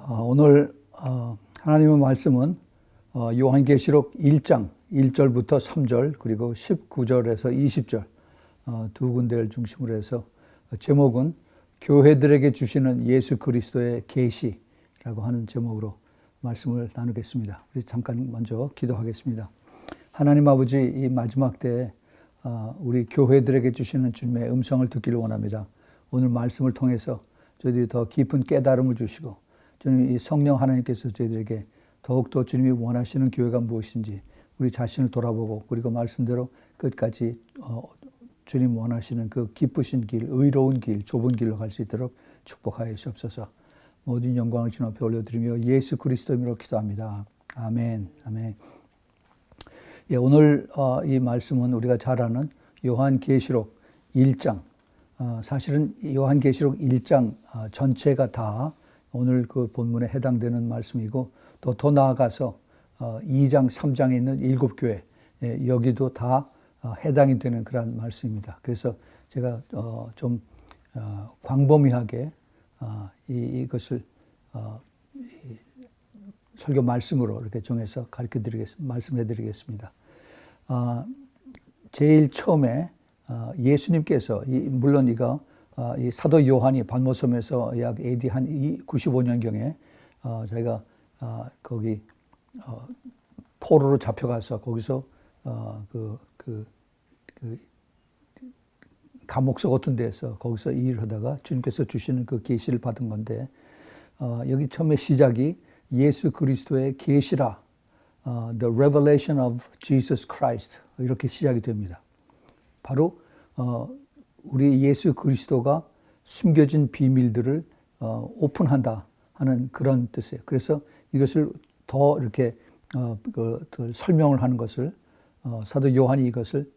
오늘 하나님의 말씀은 요한계시록 1장 1절부터 3절 그리고 19절에서 20절 두 군데를 중심으로 해서 제목은 교회들에게 주시는 예수 그리스도의 계시라고 하는 제목으로 말씀을 나누겠습니다. 우리 잠깐 먼저 기도하겠습니다. 하나님 아버지, 이 마지막 때에 우리 교회들에게 주시는 주님의 음성을 듣기를 원합니다. 오늘 말씀을 통해서 저희들이 더 깊은 깨달음을 주시고 주님, 이 성령 하나님께서 저희들에게 더욱더 주님이 원하시는 교회가 무엇인지 우리 자신을 돌아보고 그리고 말씀대로 끝까지 주님 원하시는 그 기쁘신 길, 의로운 길, 좁은 길로 갈 수 있도록 축복하여 주옵소서. 모든 영광을 주님 앞에 올려드리며 예수 그리스도 이름으로 기도합니다. 아멘. 아멘. 예, 오늘 이 말씀은 우리가 잘 아는 요한계시록 1장, 사실은 요한계시록 1장 전체가 다 오늘 그 본문에 해당되는 말씀이고 또 더 나아가서 2장, 3장에 있는 7교회, 여기도 다 해당이 되는 그런 말씀입니다. 그래서 제가 좀 광범위하게 이것을 설교 말씀으로 이렇게 정해서 말씀해 드리겠습니다. 제일 처음에 예수님께서 물론 이거 이 사도 요한이 반모섬에서 약 AD 한 95년경에 저희가 거기 포로로 잡혀가서 거기서 그 감옥소 같은 데서 거기서 일을 하다가 주님께서 주시는 그 계시를 받은 건데 여기 처음에 시작이 예수 그리스도의 계시라, The Revelation of Jesus Christ 이렇게 시작이 됩니다. 바로 우리 예수 그리스도가 숨겨진 비밀들을 오픈한다 하는 그런 뜻이에요. 그래서 이것을 더 이렇게 설명을 하는 것을 사도 요한이 이것을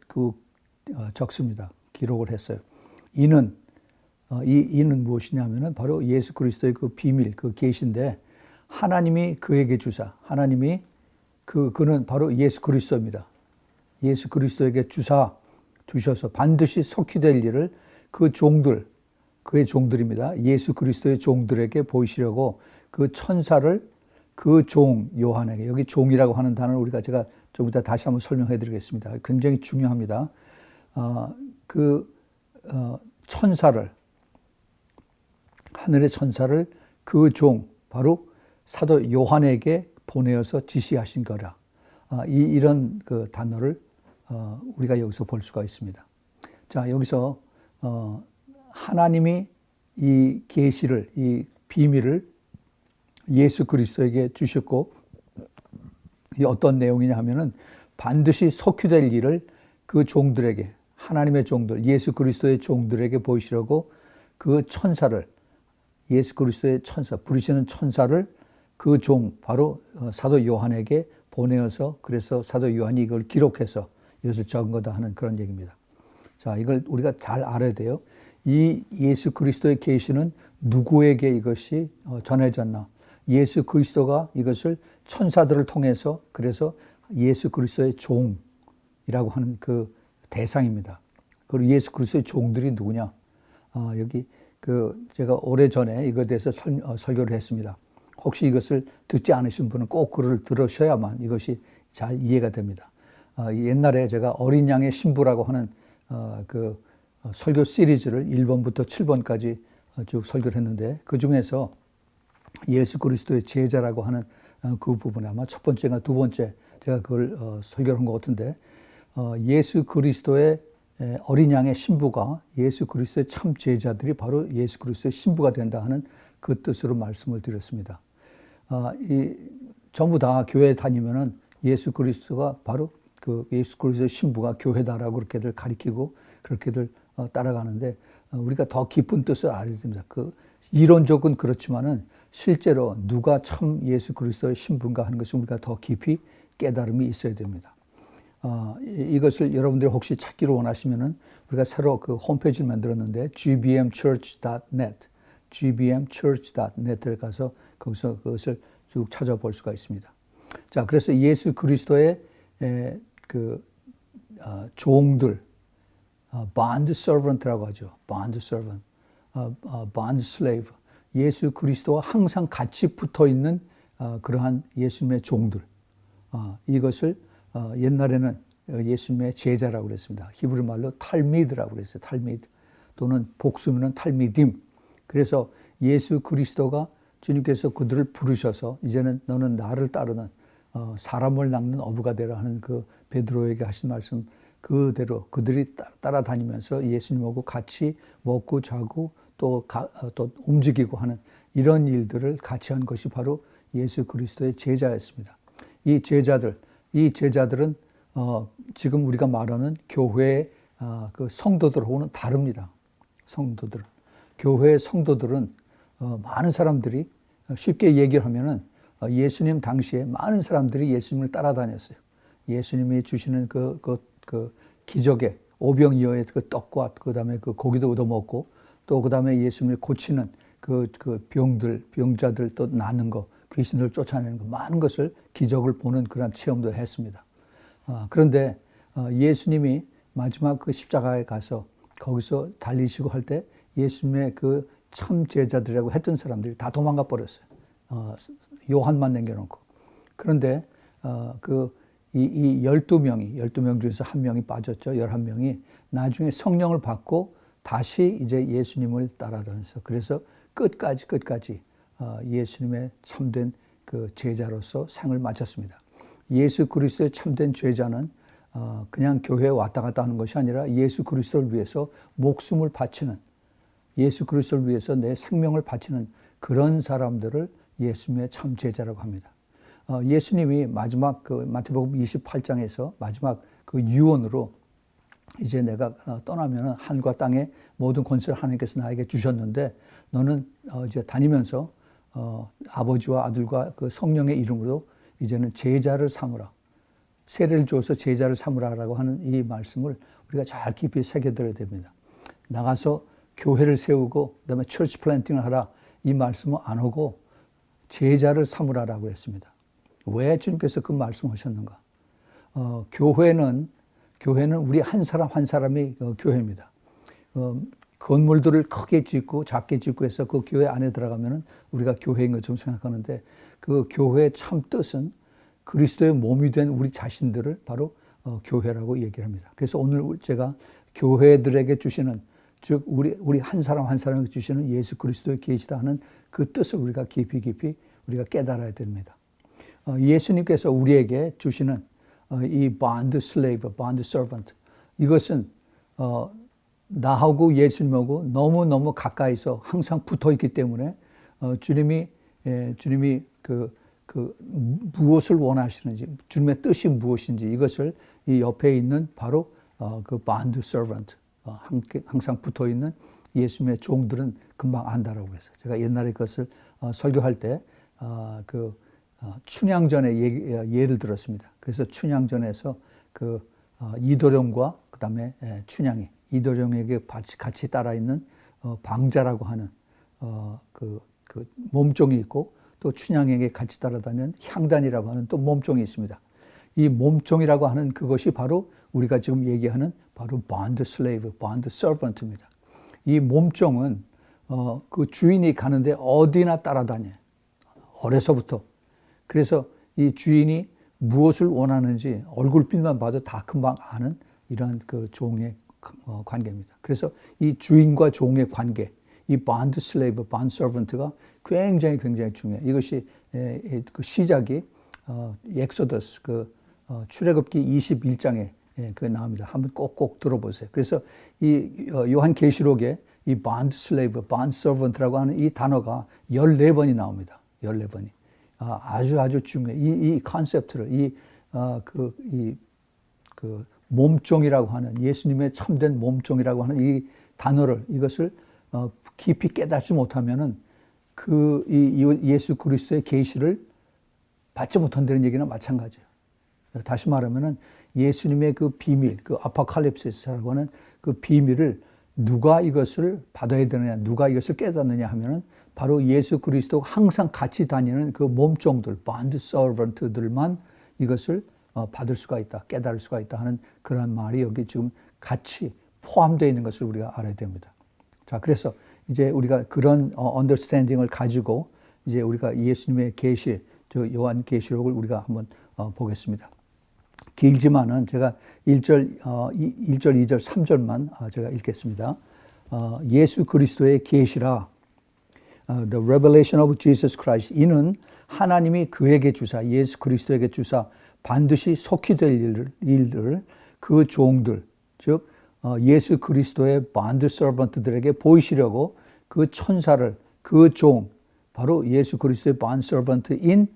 적습니다. 기록을 했어요. 이는 무엇이냐면은 바로 예수 그리스도의 그 비밀, 그 계시인데 하나님이 그에게 주사, 하나님이 그는 바로 예수 그리스도입니다. 예수 그리스도에게 주셔서 반드시 속히될 일을 그 종들, 그의 종들입니다. 예수 그리스도의 종들에게 보이시려고 그 천사를 그 종 요한에게, 여기 종이라고 하는 단어를 제가 좀 이따 다시 한번 설명해 드리겠습니다. 굉장히 중요합니다. 천사를, 하늘의 천사를 그 종, 바로 사도 요한에게 보내어서 지시하신 거라. 이런 그 단어를 우리가 여기서 볼 수가 있습니다. 자, 여기서 하나님이 이 계시를, 이 비밀을 예수 그리스도에게 주셨고, 이 어떤 내용이냐 하면은 반드시 속히될 일을 그 종들에게, 하나님의 종들, 예수 그리스도의 종들에게 보이시려고 그 천사를, 예수 그리스도의 천사, 부르시는 천사를 그 종, 바로 사도 요한에게 보내어서, 그래서 사도 요한이 이걸 기록해서 이것을 적은 거다 하는 그런 얘기입니다. 자, 이걸 우리가 잘 알아야 돼요. 이 예수 그리스도의 계시는 누구에게 이것이 전해졌나? 예수 그리스도가 이것을 천사들을 통해서, 그래서 예수 그리스도의 종이라고 하는 그 대상입니다. 그리고 예수 그리스도의 종들이 누구냐? 여기 제가 오래전에 이거에 대해서 설교를 했습니다. 혹시 이것을 듣지 않으신 분은 꼭 그를 들으셔야만 이것이 잘 이해가 됩니다. 옛날에 제가 어린 양의 신부라고 하는 그 설교 시리즈를 1번부터 7번까지 쭉 설교를 했는데, 그 중에서 예수 그리스도의 제자라고 하는 그 부분에 아마 첫 번째가 두 번째 제가 그걸 설교를 한 것 같은데, 예수 그리스도의 어린 양의 신부가 예수 그리스도의 참 제자들이 바로 예수 그리스도의 신부가 된다 하는 그 뜻으로 말씀을 드렸습니다. 전부 다 교회 다니면은 예수 그리스도가 바로 그 예수 그리스도의 신부가 교회다라고 그렇게들 가리키고 그렇게들 따라가는데, 우리가 더 깊은 뜻을 알아야 됩니다. 이론적은 그렇지만은 실제로 누가 참 예수 그리스도의 신부인가 하는 것을 우리가 더 깊이 깨달음이 있어야 됩니다. 이것을 여러분들이 혹시 찾기를 원하시면은 우리가 새로 그 홈페이지를 만들었는데 gbmchurch.net을 가서 거기서 그것을 쭉 찾아볼 수가 있습니다. 자, 그래서 예수 그리스도의 종들, bond servant라고 하죠. bond servant, bond slave. 예수 그리스도와 항상 같이 붙어 있는 그러한 예수님의 종들. 이것을 옛날에는 예수님의 제자라고 그랬습니다. 히브리 말로 탈미드라고 그랬어요. 탈미드 또는 복수는 탈미딤. 그래서 예수 그리스도가 주님께서 그들을 부르셔서 이제는 너는 나를 따르는 사람을 낚는 어부가 되라 하는 그 베드로에게 하신 말씀 그대로 그들이 따라다니면서 예수님하고 같이 먹고 자고 또 움직이고 하는 이런 일들을 같이 한 것이 바로 예수 그리스도의 제자였습니다. 이 제자들은 지금 우리가 말하는 교회의 그 성도들하고는 다릅니다. 교회의 성도들은 많은 사람들이 쉽게 얘기를 하면은 예수님 당시에 많은 사람들이 예수님을 따라다녔어요. 예수님이 주시는 그 기적의 오병이어의 그 떡과 그다음에 그 고기도 얻어먹고 또 그다음에 예수님을 고치는 그 병자들 또 낫는 거, 귀신을 쫓아내는 거 많은 것을 기적을 보는 그런 체험도 했습니다. 그런데 예수님이 마지막 그 십자가에 가서 거기서 달리시고 할 때 예수님의 그 참 제자들이라고 했던 사람들이 다 도망가 버렸어요. 요한만 남겨놓고. 그런데 이 12명 중에서 한 명이 빠졌죠. 11명이 나중에 성령을 받고 다시 이제 예수님을 따라다녀서 그래서 끝까지 예수님의 참된 그 제자로서 생을 마쳤습니다. 예수 그리스도의 참된 제자는 그냥 교회에 왔다 갔다 하는 것이 아니라 예수 그리스도를 위해서 목숨을 바치는, 예수 그리스도를 위해서 내 생명을 바치는 그런 사람들을 예수님의 참 제자라고 합니다. 예수님이 마지막 그 마태복음 28장에서 마지막 그 유언으로 이제 내가 떠나면 하늘과 땅의 모든 권세를 하나님께서 나에게 주셨는데 너는 이제 다니면서 아버지와 아들과 그 성령의 이름으로 이제는 제자를 삼으라. 세례를 주어서 제자를 삼으라라고 하는 이 말씀을 우리가 잘 깊이 새겨들어야 됩니다. 나가서 교회를 세우고 그다음에 처치 플랜팅을 하라 이 말씀은 안 하고 제자를 삼으라라고 했습니다. 왜 주님께서 그 말씀하셨는가? 교회는 우리 한 사람 한 사람이 교회입니다. 건물들을 크게 짓고 작게 짓고 해서 그 교회 안에 들어가면은 우리가 교회인 것처럼 생각하는데 그 교회의 참 뜻은 그리스도의 몸이 된 우리 자신들을 바로 교회라고 얘기를 합니다. 그래서 오늘 제가 교회들에게 주시는 즉 우리 한 사람 한 사람에게 주시는 예수 그리스도의 계시다 하는 그 뜻을 우리가 깊이 우리가 깨달아야 됩니다. 예수님께서 우리에게 주시는 이 bond slave, bond servant 이것은 나하고 예수님하고 너무 가까이서 항상 붙어 있기 때문에 주님이 무엇을 원하시는지 주님의 뜻이 무엇인지 이것을 이 옆에 있는 바로 그 bond servant 항상 붙어 있는 예수님의 종들은 금방 안다라고 했어요. 제가 옛날에 그것을 설교할 때 춘향전의 예를 들었습니다. 그래서 춘향전에서 이도령과 그다음에 춘향이 이도령에게 같이 따라 있는 방자라고 하는 그 몸종이 있고 또 춘향에게 같이 따라다니는 향단이라고 하는 또 몸종이 있습니다. 이 몸종이라고 하는 그것이 바로 우리가 지금 얘기하는 바로 bond slave, bond servant입니다. 이 몸종은 그 주인이 가는데 어디나 따라다녀요. 어려서부터. 그래서 이 주인이 무엇을 원하는지 얼굴빛만 봐도 다 금방 아는 이러한 그 종의 관계입니다. 그래서 이 주인과 종의 관계, 이 bond slave, bond servant가 굉장히 중요해요. 이것이 그 시작이 엑소더스 출애굽기 21장에 그 나옵니다. 한번 꼭 들어보세요. 그래서 이 요한계시록에 이 bond slave, bond servant라고 하는 이 단어가 14번이 나옵니다. 14번이. 아주 중요해. 이 컨셉트를 그 몸종이라고 하는 예수님의 참된 몸종이라고 하는 이 단어를 이것을 깊이 깨닫지 못하면은 이 예수 그리스도의 계시를 받지 못한다는 얘기나 마찬가지예요. 다시 말하면은 예수님의 그 비밀, 그 아포칼립시스라고 하는 그 비밀을 누가 이것을 받아야 되느냐, 누가 이것을 깨닫느냐 하면은 바로 예수 그리스도가 항상 같이 다니는 그 몸종들, bond servant들만 이것을 받을 수가 있다, 깨달을 수가 있다 하는 그런 말이 여기 지금 같이 포함되어 있는 것을 우리가 알아야 됩니다. 자, 그래서 이제 우리가 그런 언더스탠딩을 가지고 이제 우리가 예수님의 계시, 저 요한 계시록을 우리가 한번 보겠습니다. 길지만은 제가 1절, 2절, 3절만 제가 읽겠습니다. 예수 그리스도의 계시라, the revelation of Jesus Christ. 이는 하나님이 그에게 주사, 예수 그리스도에게 주사 반드시 속히 될 일을 그 종들, 즉 예수 그리스도의 반드 서번트들에게 보이시려고 그 천사를, 그 종, 바로 예수 그리스도의 반드 서번트인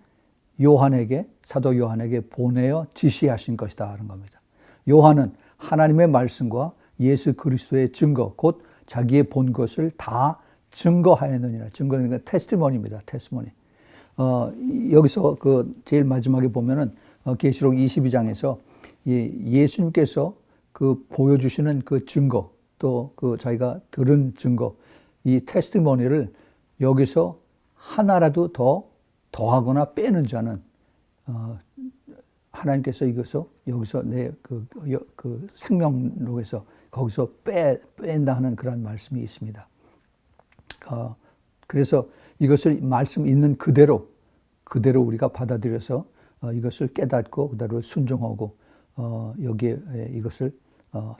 요한에게, 사도 요한에게 보내어 지시하신 것이다 하는 겁니다. 요한은 하나님의 말씀과 예수 그리스도의 증거, 곧 자기의 본 것을 다 증거하였느니라. 증거는 테스티모니입니다. 테스티모니. 여기서 그 제일 마지막에 보면은 계시록 22장에서 예수님께서 그 보여주시는 그 증거, 또 그 자기가 들은 증거, 이 테스티모니를 여기서 하나라도 더하거나 빼는 자는 하나님께서 이것을 여기서 내 그 생명록에서 거기서 뺀다 하는 그런 말씀이 있습니다. 그래서 이것을 말씀 있는 그대로 우리가 받아들여서 이것을 깨닫고 그대로 순종하고 여기에 이것을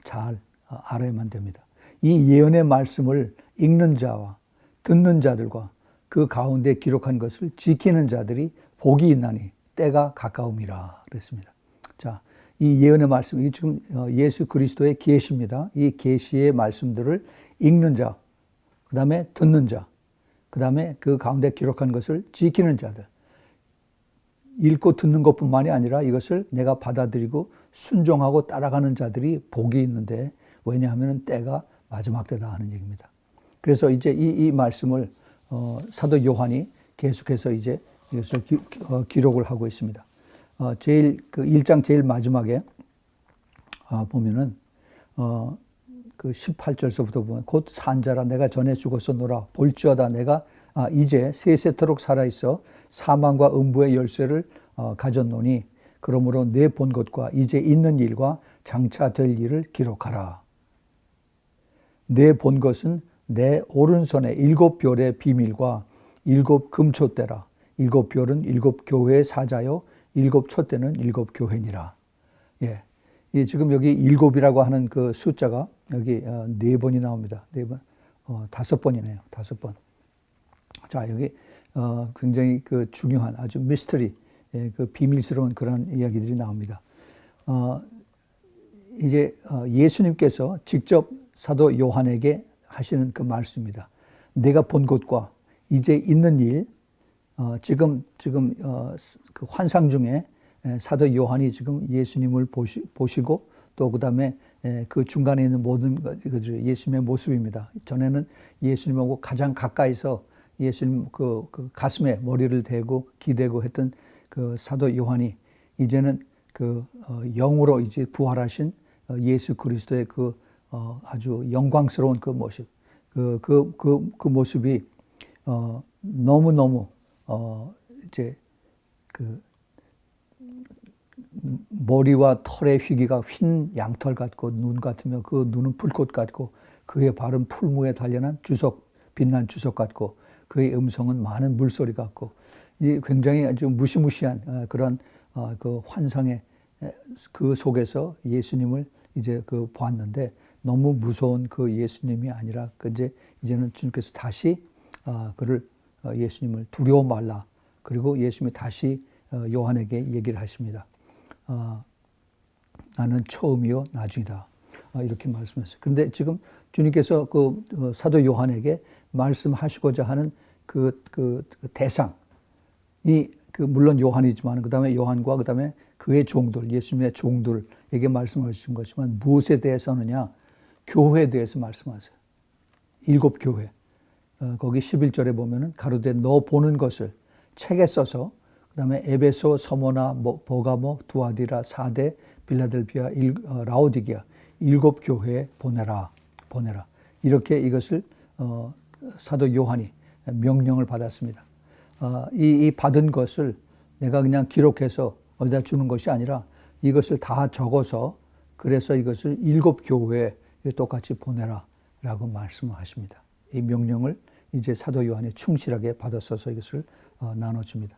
잘 알아야만 됩니다. 이 예언의 말씀을 읽는 자와 듣는 자들과 그 가운데 기록한 것을 지키는 자들이 복이 있나니 때가 가까움이라 그랬습니다. 자, 이 예언의 말씀, 이 지금 예수 그리스도의 계시입니다. 이 계시의 말씀들을 읽는 자, 그 다음에 듣는 자, 그 다음에 그 가운데 기록한 것을 지키는 자들. 읽고 듣는 것뿐만이 아니라 이것을 내가 받아들이고 순종하고 따라가는 자들이 복이 있는데, 왜냐하면 때가 마지막 때다 하는 얘기입니다. 그래서 이제 이 말씀을 사도 요한이 계속해서 이제 이것을 기록을 하고 있습니다. 제일 그 1장 제일 마지막에 보면은 그 18절서부터 보면 곧 산자라 내가 전에 죽었었노라 볼지어다 내가 이제 세세토록 살아있어 사망과 음부의 열쇠를 가졌노니 그러므로 내 본 것과 이제 있는 일과 장차 될 일을 기록하라. 내 본 것은 내 오른손에 7별의 비밀과 7 금촛대라. 7별은 7 교회의 사자요 7 촛대는 7 교회니라. 예. 이 지금 여기 7이라고 하는 그 숫자가 여기 4번이 나옵니다. 4번, 5번이네요. 5번. 자, 여기 굉장히 그 중요한 아주 미스터리, 그 비밀스러운 그런 이야기들이 나옵니다. 이제 예수님께서 직접 사도 요한에게 하시는 그 말씀입니다. 내가 본 것과 이제 있는 일, 지금 그 환상 중에 사도 요한이 지금 예수님을 보시고 또 그다음에 그 중간에 있는 모든 예수님의 모습입니다. 전에는 예수님하고 가장 가까이서 예수님 그 가슴에 머리를 대고 기대고 했던 그 사도 요한이 이제는 그 영으로 이제 부활하신 예수 그리스도의 그 아주 영광스러운 그 모습, 그 모습이 너무너무 이제 그 머리와 털의 휘기가 흰 양털 같고 눈 같으며 그 눈은 불꽃 같고 그의 발은 풀무에 단련한 주석, 빛난 주석 같고 그의 음성은 많은 물소리 같고 이 굉장히 아주 무시무시한 그런 그 환상의 그 속에서 예수님을 이제 그 보았는데 너무 무서운 그 예수님이 아니라 이제는 주님께서 다시 그를 예수님을 두려워 말라. 그리고 예수님이 다시 요한에게 얘기를 하십니다. 나는 처음이요 나중이다. 이렇게 말씀했어요. 그런데 지금 주님께서 그 사도 요한에게 말씀하시고자 하는 그 대상이 물론 요한이지만 그다음에 요한과 그다음에 그의 종들, 예수님의 종들에게 말씀하신 것이지만 무엇에 대해서 하느냐? 교회에 대해서 말씀하세요. 7 교회. 거기 11절에 보면은 가로되 너 보는 것을 책에 써서 그다음에 에베소, 서모나, 보가모, 두아디라, 사데, 빌라델비아, 라오디게아 7 교회에 보내라. 이렇게 이것을 사도 요한이 명령을 받았습니다. 이 받은 것을 내가 그냥 기록해서 어디다 주는 것이 아니라 이것을 다 적어서 그래서 이것을 7 교회에 똑같이 보내라 라고 말씀을 하십니다. 이 명령을 이제 사도 요한이 충실하게 받았어서 이것을 나눠줍니다.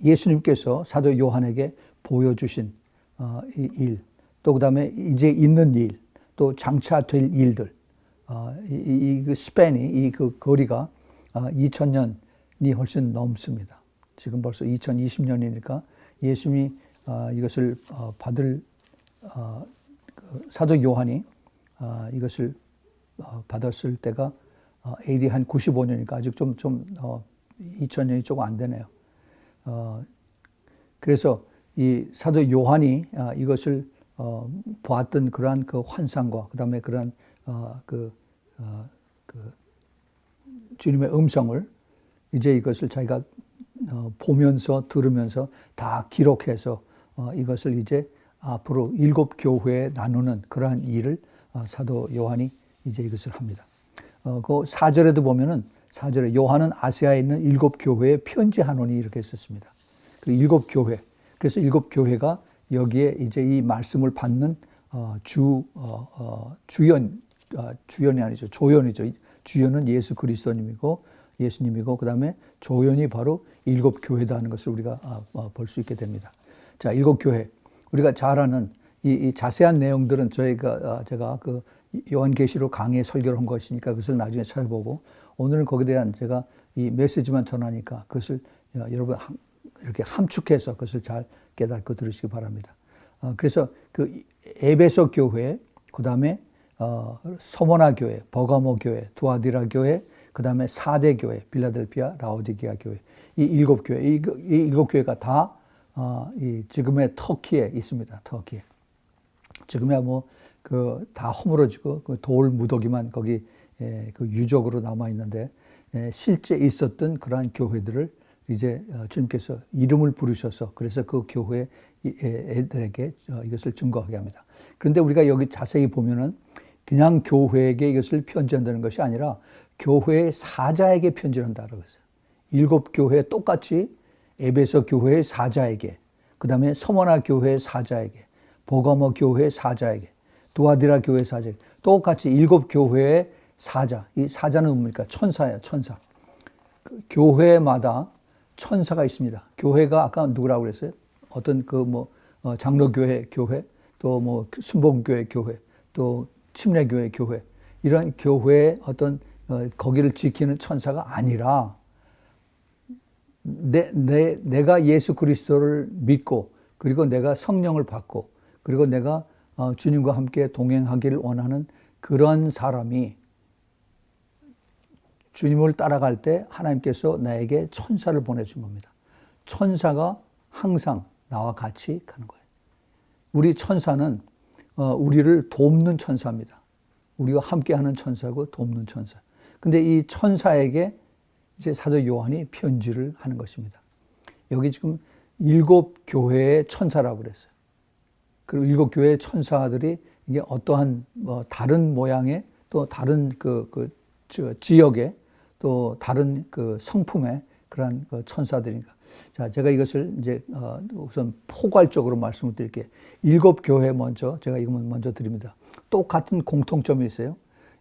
예수님께서 사도 요한에게 보여주신 이 일, 또 그다음에 이제 있는 일, 또 장차 될 일들, 그 스팬이, 그 거리가 2000년이 훨씬 넘습니다. 지금 벌써 2020년이니까 예수님이 이것을 받을 사도 요한이 이것을 받았을 때가 AD 한 95년이니까 아직 좀 2000년이 조금 안 되네요. 그래서 이 사도 요한이 이것을 보았던 그러한 그 환상과 그다음에 그러한 그 주님의 음성을 이제 이것을 자기가 보면서 들으면서 다 기록해서 이것을 이제 앞으로 7 교회에 나누는 그러한 일을 사도 요한이 이제 이것을 합니다. 그 4절에도 보면은 4절에 요한은 아시아에 있는 7 교회에 편지하노니 이렇게 썼습니다. 그 7 교회. 그래서 7 교회가 여기에 이제 이 말씀을 받는 주연이 아니죠. 조연이죠. 주연은 예수 그리스도님이고 예수님이고 그다음에 조연이 바로 7 교회다 하는 것을 우리가 볼 수 있게 됩니다. 자, 7 교회. 우리가 잘 아는 이 자세한 내용들은 제가 그 요한계시록 강의 설교를 한 것이니까 그것을 나중에 찾아보고 오늘은 거기에 대한 제가 이 메시지만 전하니까 그것을 여러분 이렇게 함축해서 그것을 잘 깨닫고 들으시기 바랍니다. 그래서 그 에베소 교회, 그 다음에 서머나 교회, 버가모 교회, 두아디라 교회, 그 다음에 4대 교회, 빌라델피아, 라오디게아 교회, 이 7 교회, 이 7 교회가 다 이 지금의 터키에 있습니다. 터키에. 지금야 다 허물어지고 그 돌 무더기만 거기 그 유적으로 남아 있는데 실제 있었던 그러한 교회들을 이제 주님께서 이름을 부르셔서 그래서 그 교회 애들에게 이것을 증거하게 합니다. 그런데 우리가 여기 자세히 보면은 그냥 교회에게 이것을 편지한다는 것이 아니라 교회의 사자에게 편지를 한다고 했어요. 7 교회 똑같이 에베소 교회의 사자에게, 그 다음에 서머나 교회의 사자에게, 버가모 교회의 사자에게, 두아디라 교회의 사자에게 똑같이 7 교회의 사자. 이 사자는 뭡니까? 천사예요. 천사. 그 교회마다 천사가 있습니다. 교회가 아까 누구라고 그랬어요? 어떤 장로교회 교회, 또 순복음교회 교회, 또 침례교회 교회, 이런 교회의 어떤 거기를 지키는 천사가 아니라 내가 예수 그리스도를 믿고 그리고 내가 성령을 받고 그리고 내가 주님과 함께 동행하기를 원하는 그런 사람이 주님을 따라갈 때 하나님께서 나에게 천사를 보내준 겁니다. 천사가 항상 나와 같이 가는 거예요. 우리 천사는 우리를 돕는 천사입니다. 우리와 함께하는 천사고 돕는 천사. 근데 이 천사에게 이제 사도 요한이 편지를 하는 것입니다. 여기 지금 7 교회의 천사라고 그랬어요. 그리고 7 교회의 천사들이 이게 어떠한 다른 모양의 또 다른 지역의 또 다른 성품의 그러한 천사들인가. 자, 제가 이것을 이제 우선 포괄적으로 말씀을 드릴게요. 7 교회 제가 이것만 먼저 드립니다. 똑같은 공통점이 있어요.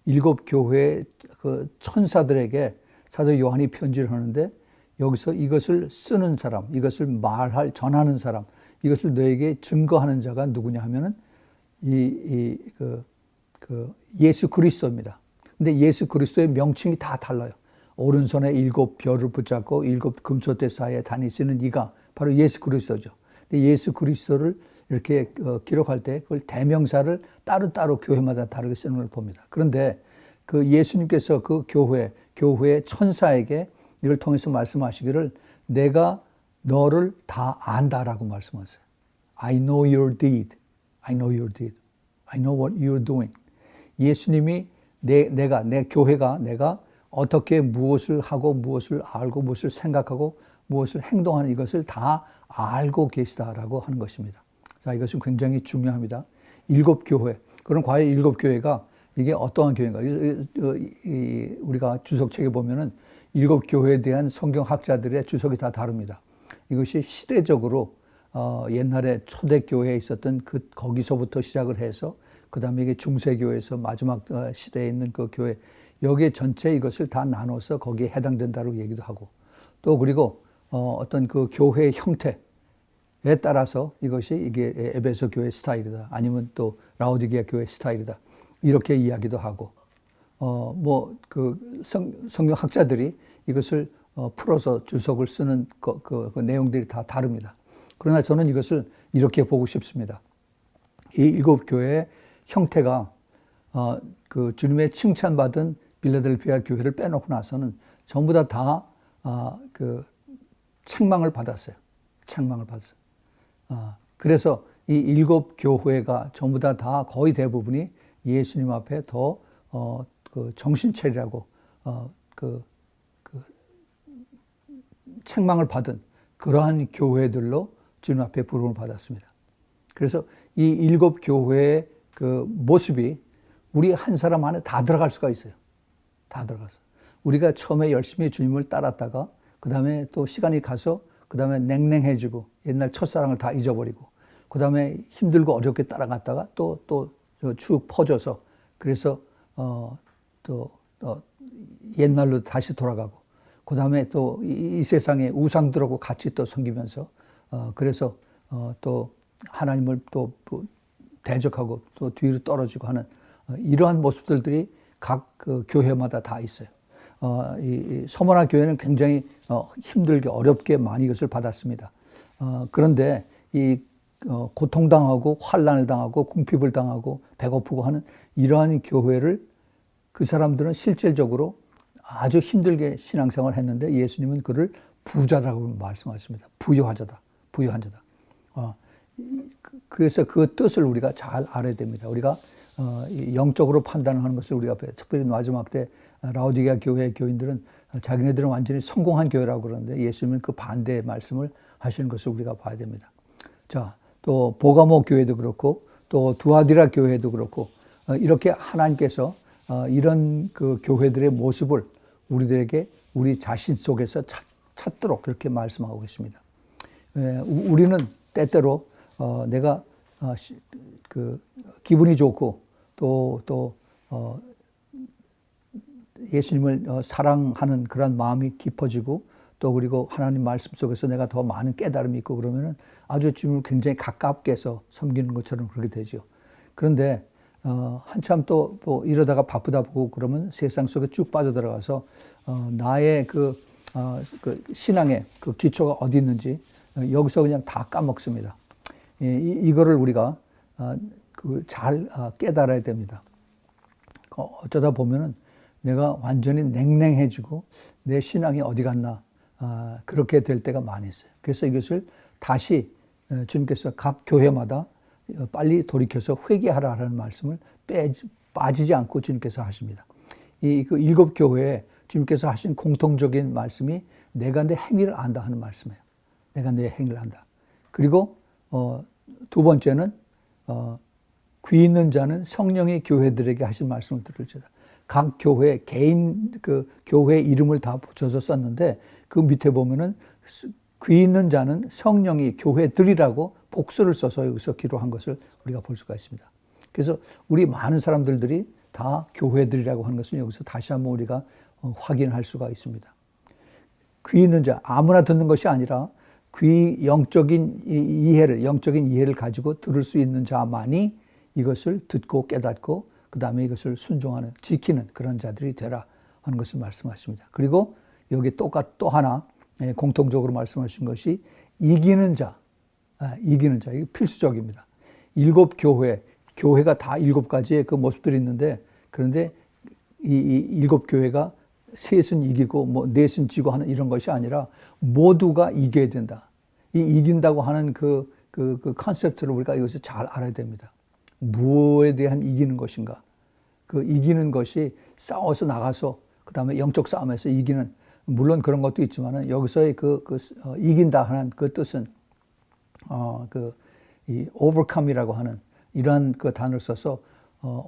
7 교회의 그 천사들에게 사도 요한이 편지를 하는데 여기서 이것을 쓰는 사람, 이것을 전하는 사람, 이것을 너에게 증거하는 자가 누구냐 하면은 예수 그리스도입니다. 근데 예수 그리스도의 명칭이 다 달라요. 오른손에 7 별을 붙잡고 7 금초대 사이에 다니시는 이가 바로 예수 그리스도죠. 근데 예수 그리스도를 이렇게 기록할 때 그걸 대명사를 따로따로 교회마다 다르게 쓰는 걸 봅니다. 그런데 그 예수님께서 그 교회의 천사에게 이를 통해서 말씀하시기를 내가 너를 다 안다라고 말씀하세요. I know your deed. I know your deed. I know what you're doing. 예수님이 내 교회가 내가 어떻게 무엇을 하고 무엇을 알고 무엇을 생각하고 무엇을 행동하는 이것을 다 알고 계시다라고 하는 것입니다. 자, 이것은 굉장히 중요합니다. 7 교회. 그럼 과연 7 교회가 이게 어떠한 교회인가? 우리가 주석책에 보면은 7 교회에 대한 성경학자들의 주석이 다 다릅니다. 이것이 시대적으로 옛날에 초대교회에 있었던 거기서부터 시작을 해서 그다음에 이게 중세교회에서 마지막 시대에 있는 그 교회, 여기에 전체 이것을 다 나눠서 거기에 해당된다고 얘기도 하고, 또 그리고 어떤 그 교회의 형태에 따라서 이게 에베소 교회 스타일이다, 아니면 또 라오디게아 교회 스타일이다, 이렇게 이야기도 하고, 뭐 그 성경학자들이 이것을 풀어서 주석을 쓰는 그 내용들이 다 다릅니다. 그러나 저는 이것을 이렇게 보고 싶습니다. 이 일곱 교회의 형태가 그 주님의 칭찬받은 빌라델피아 교회를 빼놓고 나서는 전부 다 그 책망을 받았어요. 책망을 받았어요. 그래서 이 일곱 교회가 전부 다 거의 대부분이 예수님 앞에 더 그 정신 차리라고 그 책망을 받은 그러한 교회들로 주님 앞에 부름을 받았습니다. 그래서 이 일곱 교회의 그 모습이 우리 한 사람 안에 다 들어갈 수가 있어요. 다 들어가서. 우리가 처음에 열심히 주님을 따랐다가 그 다음에 또 시간이 가서 그 다음에 냉랭해지고 옛날 첫사랑을 다 잊어버리고 그 다음에 힘들고 어렵게 따라갔다가 또 쭉 퍼져서 그래서 또 옛날로 다시 돌아가고 그 다음에 또 이 세상에 우상들하고 같이 또 섬기면서 그래서 또 하나님을 또 대적하고 또 뒤로 떨어지고 하는 이러한 모습들이 각 그 교회마다 다 있어요. 이 서머나 교회는 굉장히 힘들게 어렵게 많이 이것을 받았습니다. 그런데 이 고통당하고 환난을 당하고 궁핍을 당하고 배고프고 하는 이러한 교회를 그 사람들은 실질적으로 아주 힘들게 신앙생활을 했는데 예수님은 그를 부자라고 말씀하십니다. 부유하자다. 부유한 자다. 그래서 그 뜻을 우리가 잘 알아야 됩니다. 우리가 영적으로 판단하는 것을 우리가 특별히 마지막 때 라오디게아 교회 교인들은 자기네들은 완전히 성공한 교회라고 그러는데 예수님은 그 반대의 말씀을 하시는 것을 우리가 봐야 됩니다. 자, 또 보가모 교회도 그렇고 또 두아디라 교회도 그렇고 이렇게 하나님께서 이런 그 교회들의 모습을 우리들에게 우리 자신 속에서 찾도록 그렇게 말씀하고 있습니다. 우리는 때때로 내가 그 기분이 좋고 또 예수님을 사랑하는 그런 마음이 깊어지고 또 그리고 하나님 말씀 속에서 내가 더 많은 깨달음이 있고 그러면은 아주 주님을 굉장히 가깝게 해서 섬기는 것처럼 그렇게 되죠. 그런데 한참 또 이러다가 바쁘다 보고 그러면 세상 속에 쭉 빠져들어가서 나의 그 신앙의 그 기초가 어디 있는지 여기서 그냥 다 까먹습니다. 이거를 우리가 잘 깨달아야 됩니다. 어쩌다 보면은 내가 완전히 냉랭해지고 내 신앙이 어디 갔나 그렇게 될 때가 많이 있어요. 그래서 이것을 다시 주님께서 각 교회마다 빨리 돌이켜서 회개하라는 말씀을 빠지지 않고 주님께서 하십니다. 그 일곱 교회에 주님께서 하신 공통적인 말씀이 내가 내 행위를 안다 하는 말씀이에요. 내가 내 행위를 안다. 그리고 두 번째는 귀 있는 자는 성령이 교회들에게 하신 말씀을 들을지어다. 각 교회 개인 그 교회 이름을 다 붙여서 썼는데 그 밑에 보면은 귀 있는 자는 성령이 교회들이라고 복수를 써서 여기서 기록한 것을 우리가 볼 수가 있습니다. 그래서 우리 많은 사람들이 다 교회들이라고 하는 것은 여기서 다시 한번 우리가 확인할 수가 있습니다. 귀 있는 자, 아무나 듣는 것이 아니라 영적인 이해를 가지고 들을 수 있는 자만이 이것을 듣고 깨닫고 그 다음에 이것을 순종하는, 지키는 그런 자들이 되라 하는 것을 말씀하십니다. 그리고 여기 또 하나 공통적으로 말씀하신 것이 이기는 자, 이게 필수적입니다. 일곱 교회가 다 일곱 가지의 그 모습들이 있는데 그런데 이 일곱 교회가 셋은 이기고 뭐 넷은 지고 하는 이런 것이 아니라 모두가 이겨야 된다. 이 이긴다고 하는 그 컨셉트를 우리가 이것을 잘 알아야 됩니다. 무엇에 대한 이기는 것인가? 그 이기는 것이 싸워서 나가서 그 다음에 영적 싸움에서 이기는, 물론 그런 것도 있지만은 여기서의 이긴다 하는 그 뜻은 이 overcome이라고 하는 이러한 그 단어를 써서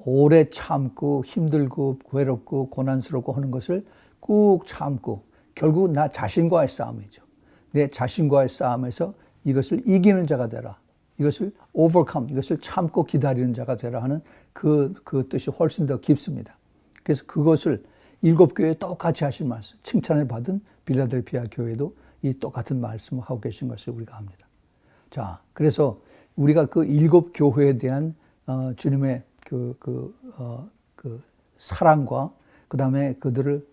오래 참고 힘들고 괴롭고 고난스럽고 하는 것을 꾹 참고 결국 나 자신과의 싸움이죠. 내 자신과의 싸움에서 이것을 이기는 자가 되라. 이것을 overcome, 이것을 참고 기다리는 자가 되라 하는 그 뜻이 훨씬 더 깊습니다. 그래서 그것을 7교회에 똑같이 하신 말씀, 칭찬을 받은 빌라델피아 교회도 이 똑같은 말씀을 하고 계신 것을 우리가 압니다. 자, 그래서 우리가 그 7교회에 대한 주님의 그 사랑과 그 다음에 그들을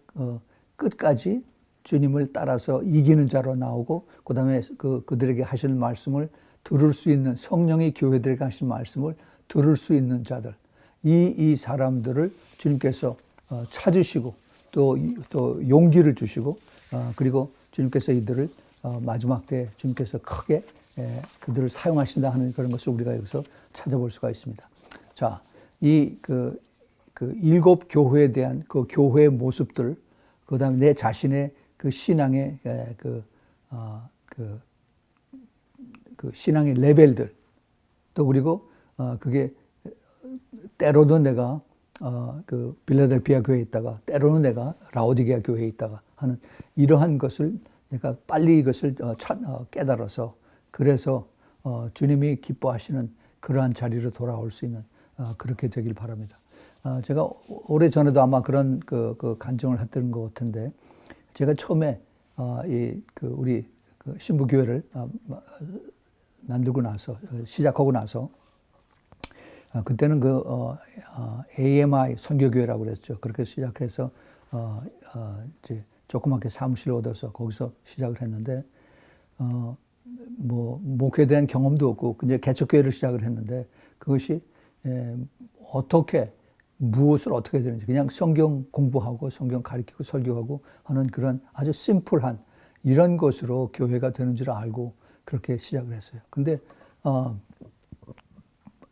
끝까지 주님을 따라서 이기는 자로 나오고 그 다음에 그들에게 하시는 말씀을 들을 수 있는 성령이 교회들에게 하신 말씀을 들을 수 있는 자들, 이 사람들을 주님께서 찾으시고 또 용기를 주시고 그리고 주님께서 이들을 마지막 때 주님께서 크게 그들을 사용하신다 하는 그런 것을 우리가 여기서 찾아볼 수가 있습니다. 자, 이 7교회에 대한 그 교회의 모습들, 그 다음에 내 자신의 그 신앙의 그 신앙의 레벨들, 또 그리고 그게 때로는 내가 그 빌라델피아 교회에 있다가 때로는 내가 라오디게아 교회에 있다가 하는 이러한 것을 내가 빨리 이것을 깨달아서 그래서 주님이 기뻐하시는 그러한 자리로 돌아올 수 있는 그렇게 되길 바랍니다. 제가 오래 전에도 아마 그런 그 간증을 했던 것 같은데 제가 처음에 우리 신부교회를 만들고 나서 시작하고 나서 그때는 AMI 선교교회라고 그랬죠. 그렇게 시작해서 이제 조그맣게 사무실을 얻어서 거기서 시작을 했는데 뭐 목회에 대한 경험도 없고 이제 개척교회를 시작을 했는데 그것이 어떻게 무엇을 어떻게 되는지 그냥 성경 공부하고 성경 가르치고 설교하고 하는 그런 아주 심플한 이런 것으로 교회가 되는 줄 알고 그렇게 시작을 했어요. 근데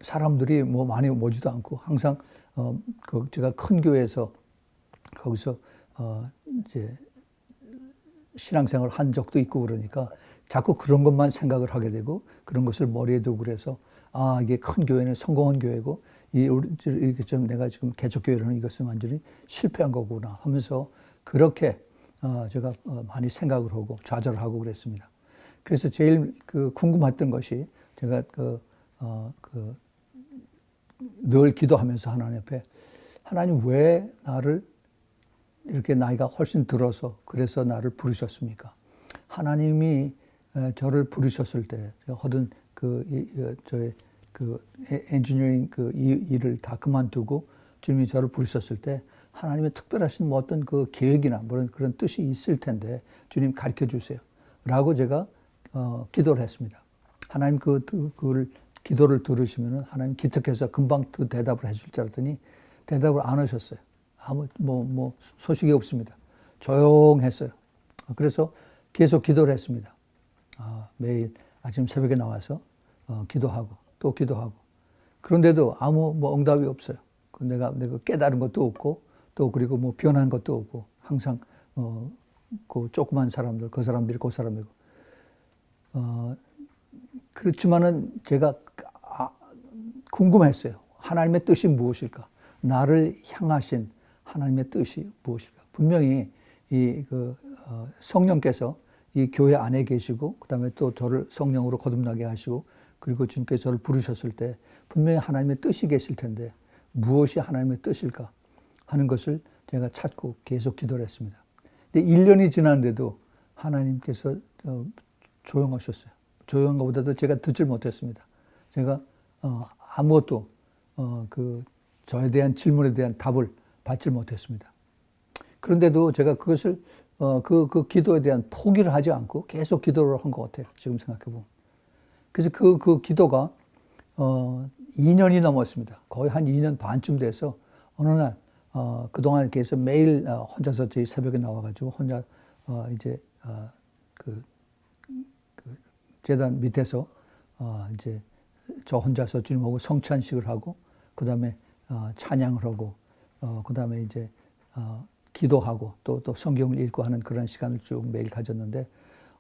사람들이 뭐 많이 오지도 않고 항상 제가 큰 교회에서 거기서 이제 신앙생활을 한 적도 있고 그러니까 자꾸 그런 것만 생각을 하게 되고 그런 것을 머리에 두고 그래서 이게 큰 교회는 성공한 교회고 이렇게 좀 내가 지금 개척교회를 하는 이것은 완전히 실패한 거구나 하면서 그렇게 제가 많이 생각을 하고 좌절하고 그랬습니다. 그래서 제일 궁금했던 것이 제가 늘 기도하면서 하나님 앞에 하나님 왜 나를 이렇게 나이가 훨씬 들어서 그래서 나를 부르셨습니까? 하나님이 저를 부르셨을 때 제가 하던 저의 엔지니어링 일을 다 그만두고 주님이 저를 부르셨을 때 하나님의 특별하신 뭐 어떤 그 계획이나 그런 뜻이 있을 텐데 주님 가르쳐 주세요. 라고 제가 기도를 했습니다. 하나님 그걸 기도를 들으시면은 하나님 기특해서 금방 그 대답을 해줄 줄 알았더니 대답을 안 하셨어요. 아무 소식이 없습니다. 조용했어요. 그래서 계속 기도를 했습니다. 매일 아침 새벽에 나와서 기도하고 또 기도하고 그런데도 아무 응답이 없어요. 내가 깨달은 것도 없고 또 그리고 변한 것도 없고 항상 그 조그만 사람들 그 사람들이고 그렇지만은 제가 궁금했어요. 하나님의 뜻이 무엇일까? 나를 향하신 하나님의 뜻이 무엇일까? 분명히 성령께서 이 교회 안에 계시고 그다음에 또 저를 성령으로 거듭나게 하시고 그리고 주님께서 저를 부르셨을 때 분명히 하나님의 뜻이 계실 텐데 무엇이 하나님의 뜻일까 하는 것을 제가 찾고 계속 기도를 했습니다. 근데 1년이 지났는데도 하나님께서 조용하셨어요. 조용한 것보다도 제가 듣질 못했습니다. 제가 아무것도 저에 대한 질문에 대한 답을 받질 못했습니다. 그런데도 제가 그것을 그 기도에 대한 포기를 하지 않고 계속 기도를 한 것 같아요. 지금 생각해 보면. 그래서 그 기도가 2년이 넘었습니다. 거의 한 2년 반쯤 돼서 어느 날 그동안 계속 매일 혼자서 저희 새벽에 나와가지고 혼자 이제 그 제단 밑에서 이제 저 혼자서 주님하고 성찬식을 하고 그 다음에 찬양을 하고 그 다음에 이제 기도하고 또 성경을 읽고 하는 그런 시간을 쭉 매일 가졌는데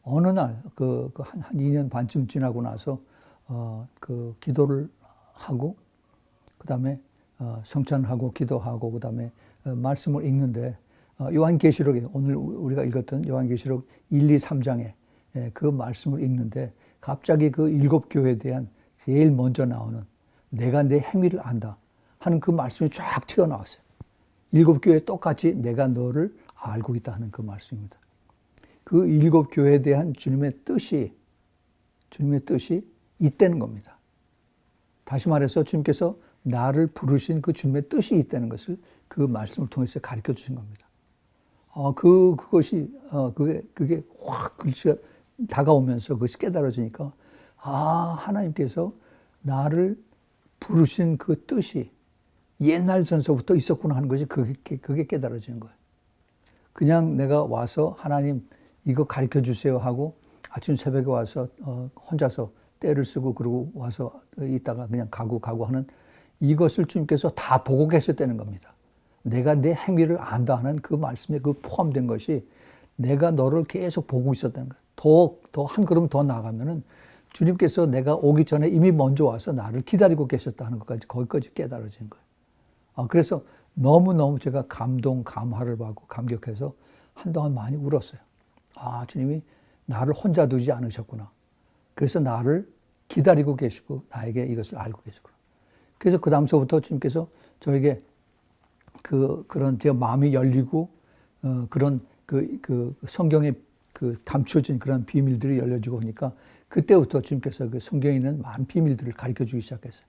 어느 날 한 2년 반쯤 지나고 나서 기도를 하고 그 다음에 성찬하고 기도하고 그 다음에 말씀을 읽는데 요한계시록에 오늘 우리가 읽었던 요한계시록 1, 2, 3장에 그 말씀을 읽는데 갑자기 그 7교회에 대한 제일 먼저 나오는 내가 내 행위를 안다 하는 그 말씀이 쫙 튀어나왔어요. 7교회 똑같이 내가 너를 알고 있다 하는 그 말씀입니다. 그 7교회에 대한 주님의 뜻이 있다는 겁니다. 다시 말해서 주님께서 나를 부르신 그 주님의 뜻이 있다는 것을 그 말씀을 통해서 가르쳐 주신 겁니다. 그게 확 글씨가 다가오면서 그것이 깨달아지니까, 하나님께서 나를 부르신 그 뜻이 옛날 전서부터 있었구나 하는 것이 그게 깨달아지는 거예요. 그냥 내가 와서 하나님 이거 가르쳐 주세요 하고 아침 새벽에 와서 혼자서 때를 쓰고 그러고 와서 있다가 그냥 가고 하는 이것을 주님께서 다 보고 계셨다는 겁니다. 내가 내 행위를 안다 하는 그 말씀에 그 포함된 것이 내가 너를 계속 보고 있었다는 거예요. 더 한 걸음 더 나아가면은 주님께서 내가 오기 전에 이미 먼저 와서 나를 기다리고 계셨다 하는 것까지 거기까지 깨달아진 거예요. 그래서 너무너무 제가 감화를 받고 감격해서 한동안 많이 울었어요. 주님이 나를 혼자 두지 않으셨구나. 그래서 나를 기다리고 계시고 나에게 이것을 알고 계시구나. 그래서 그 다음서부터 주님께서 저에게 그런 제 마음이 열리고 그런 그 성경에 감춰진 그런 비밀들이 열려지고 하니까 그때부터 주님께서 그 성경에 있는 많은 비밀들을 가르쳐 주기 시작했어요.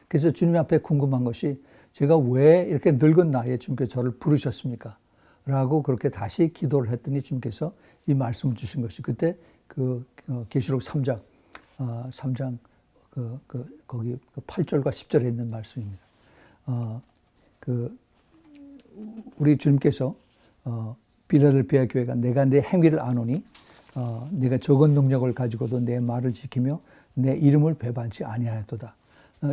그래서 주님 앞에 궁금한 것이 제가 왜 이렇게 늙은 나이에 주님께서 저를 부르셨습니까? 라고 그렇게 다시 기도를 했더니 주님께서 이 말씀을 주신 것이 그때 계시록 3장 거기 8절과 10절에 있는 말씀입니다. 우리 주님께서 빌라델피아 교회가 내가 내 행위를 아노니 내가 적은 능력을 가지고도 내 말을 지키며 내 이름을 배반치 아니하였도다.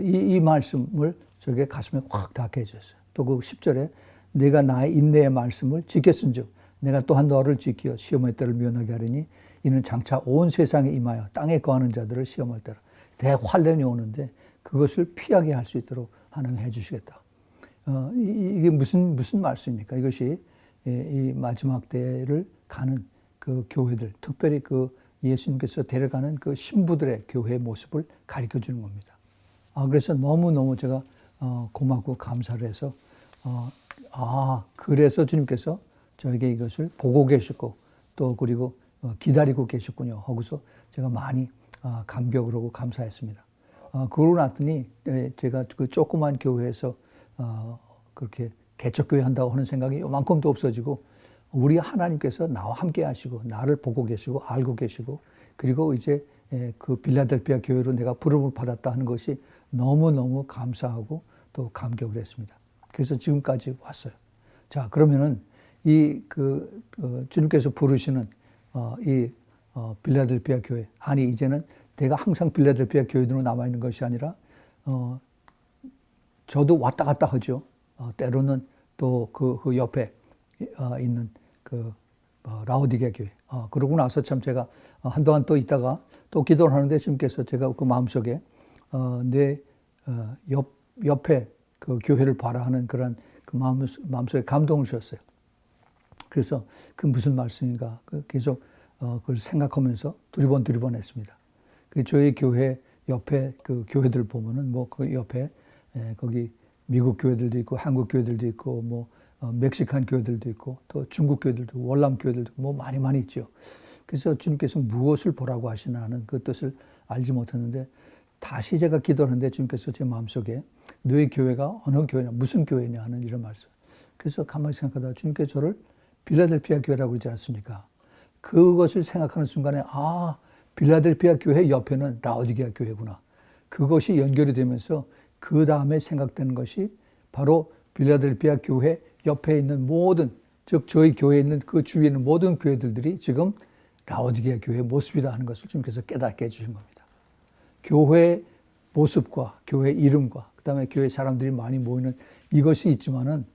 이 말씀을 저게 가슴에 확 닿게 해주셨어요. 또 그 10절에 내가 나의 인내의 말씀을 지켰은즉 내가 또한 너를 지키어 시험의 때를 면하게 하리니 이는 장차 온 세상에 임하여 땅에 거하는 자들을 시험할 때라. 대환란이 오는데 그것을 피하게 할 수 있도록 하나님 해주시겠다. 이게 무슨 말씀입니까? 이것이 이 마지막 때를 가는 그 교회들, 특별히 그 예수님께서 데려가는 그 신부들의 교회의 모습을 가르쳐 주는 겁니다. 그래서 너무너무 제가 고맙고 감사를 해서 그래서 주님께서 저에게 이것을 보고 계셨고 또 그리고 기다리고 계셨군요 하고서 제가 많이 감격을 하고 감사했습니다. 그러고 났더니 제가 그 조그만 교회에서 그렇게 개척교회 한다고 하는 생각이 요만큼도 없어지고 우리 하나님께서 나와 함께 하시고 나를 보고 계시고 알고 계시고 그리고 이제 그 빌라델피아 교회로 내가 부름을 받았다 하는 것이 너무너무 감사하고 또 감격을 했습니다. 그래서 지금까지 왔어요. 자, 그러면은 주님께서 부르시는 빌라델피아 교회, 이제는 내가 항상 빌라델피아 교회로 남아있는 것이 아니라 저도 왔다 갔다 하죠. 때로는 또 그 옆에 있는 라오디게아 교회. 그러고 나서 참 제가 한동안 또 있다가 또 기도를 하는데 주님께서 제가 그 마음속에 내 옆에 그 교회를 봐라 하는 그런 그 마음속에 감동을 주셨어요. 그래서 그 무슨 말씀인가 계속 그걸 생각하면서 두리번 했습니다. 저희 교회 옆에 그 교회들 보면은 그 옆에 거기 미국 교회들도 있고 한국 교회들도 있고 멕시칸 교회들도 있고 또 중국 교회들도 월남 교회들도 많이 있죠. 그래서 주님께서 무엇을 보라고 하시나 하는 그 뜻을 알지 못했는데 다시 제가 기도하는데 주님께서 제 마음속에 너희 교회가 어느 교회냐 무슨 교회냐 하는 이런 말씀. 그래서 가만히 생각하다가 주님께서 저를 빌라델피아 교회라고 그러지 않습니까? 그것을 생각하는 순간에 빌라델피아 교회 옆에는 라오디게아 교회구나. 그것이 연결이 되면서 그 다음에 생각되는 것이 바로 빌라델피아 교회 옆에 있는 모든 즉 저희 교회에 있는 그 주위에 있는 모든 교회들이 지금 라오디게아 교회의 모습이다 하는 것을 주님께서 깨닫게 해주신 겁니다. 교회 모습과 교회 이름과 그다음에 교회 사람들이 많이 모이는 이것이 있지만은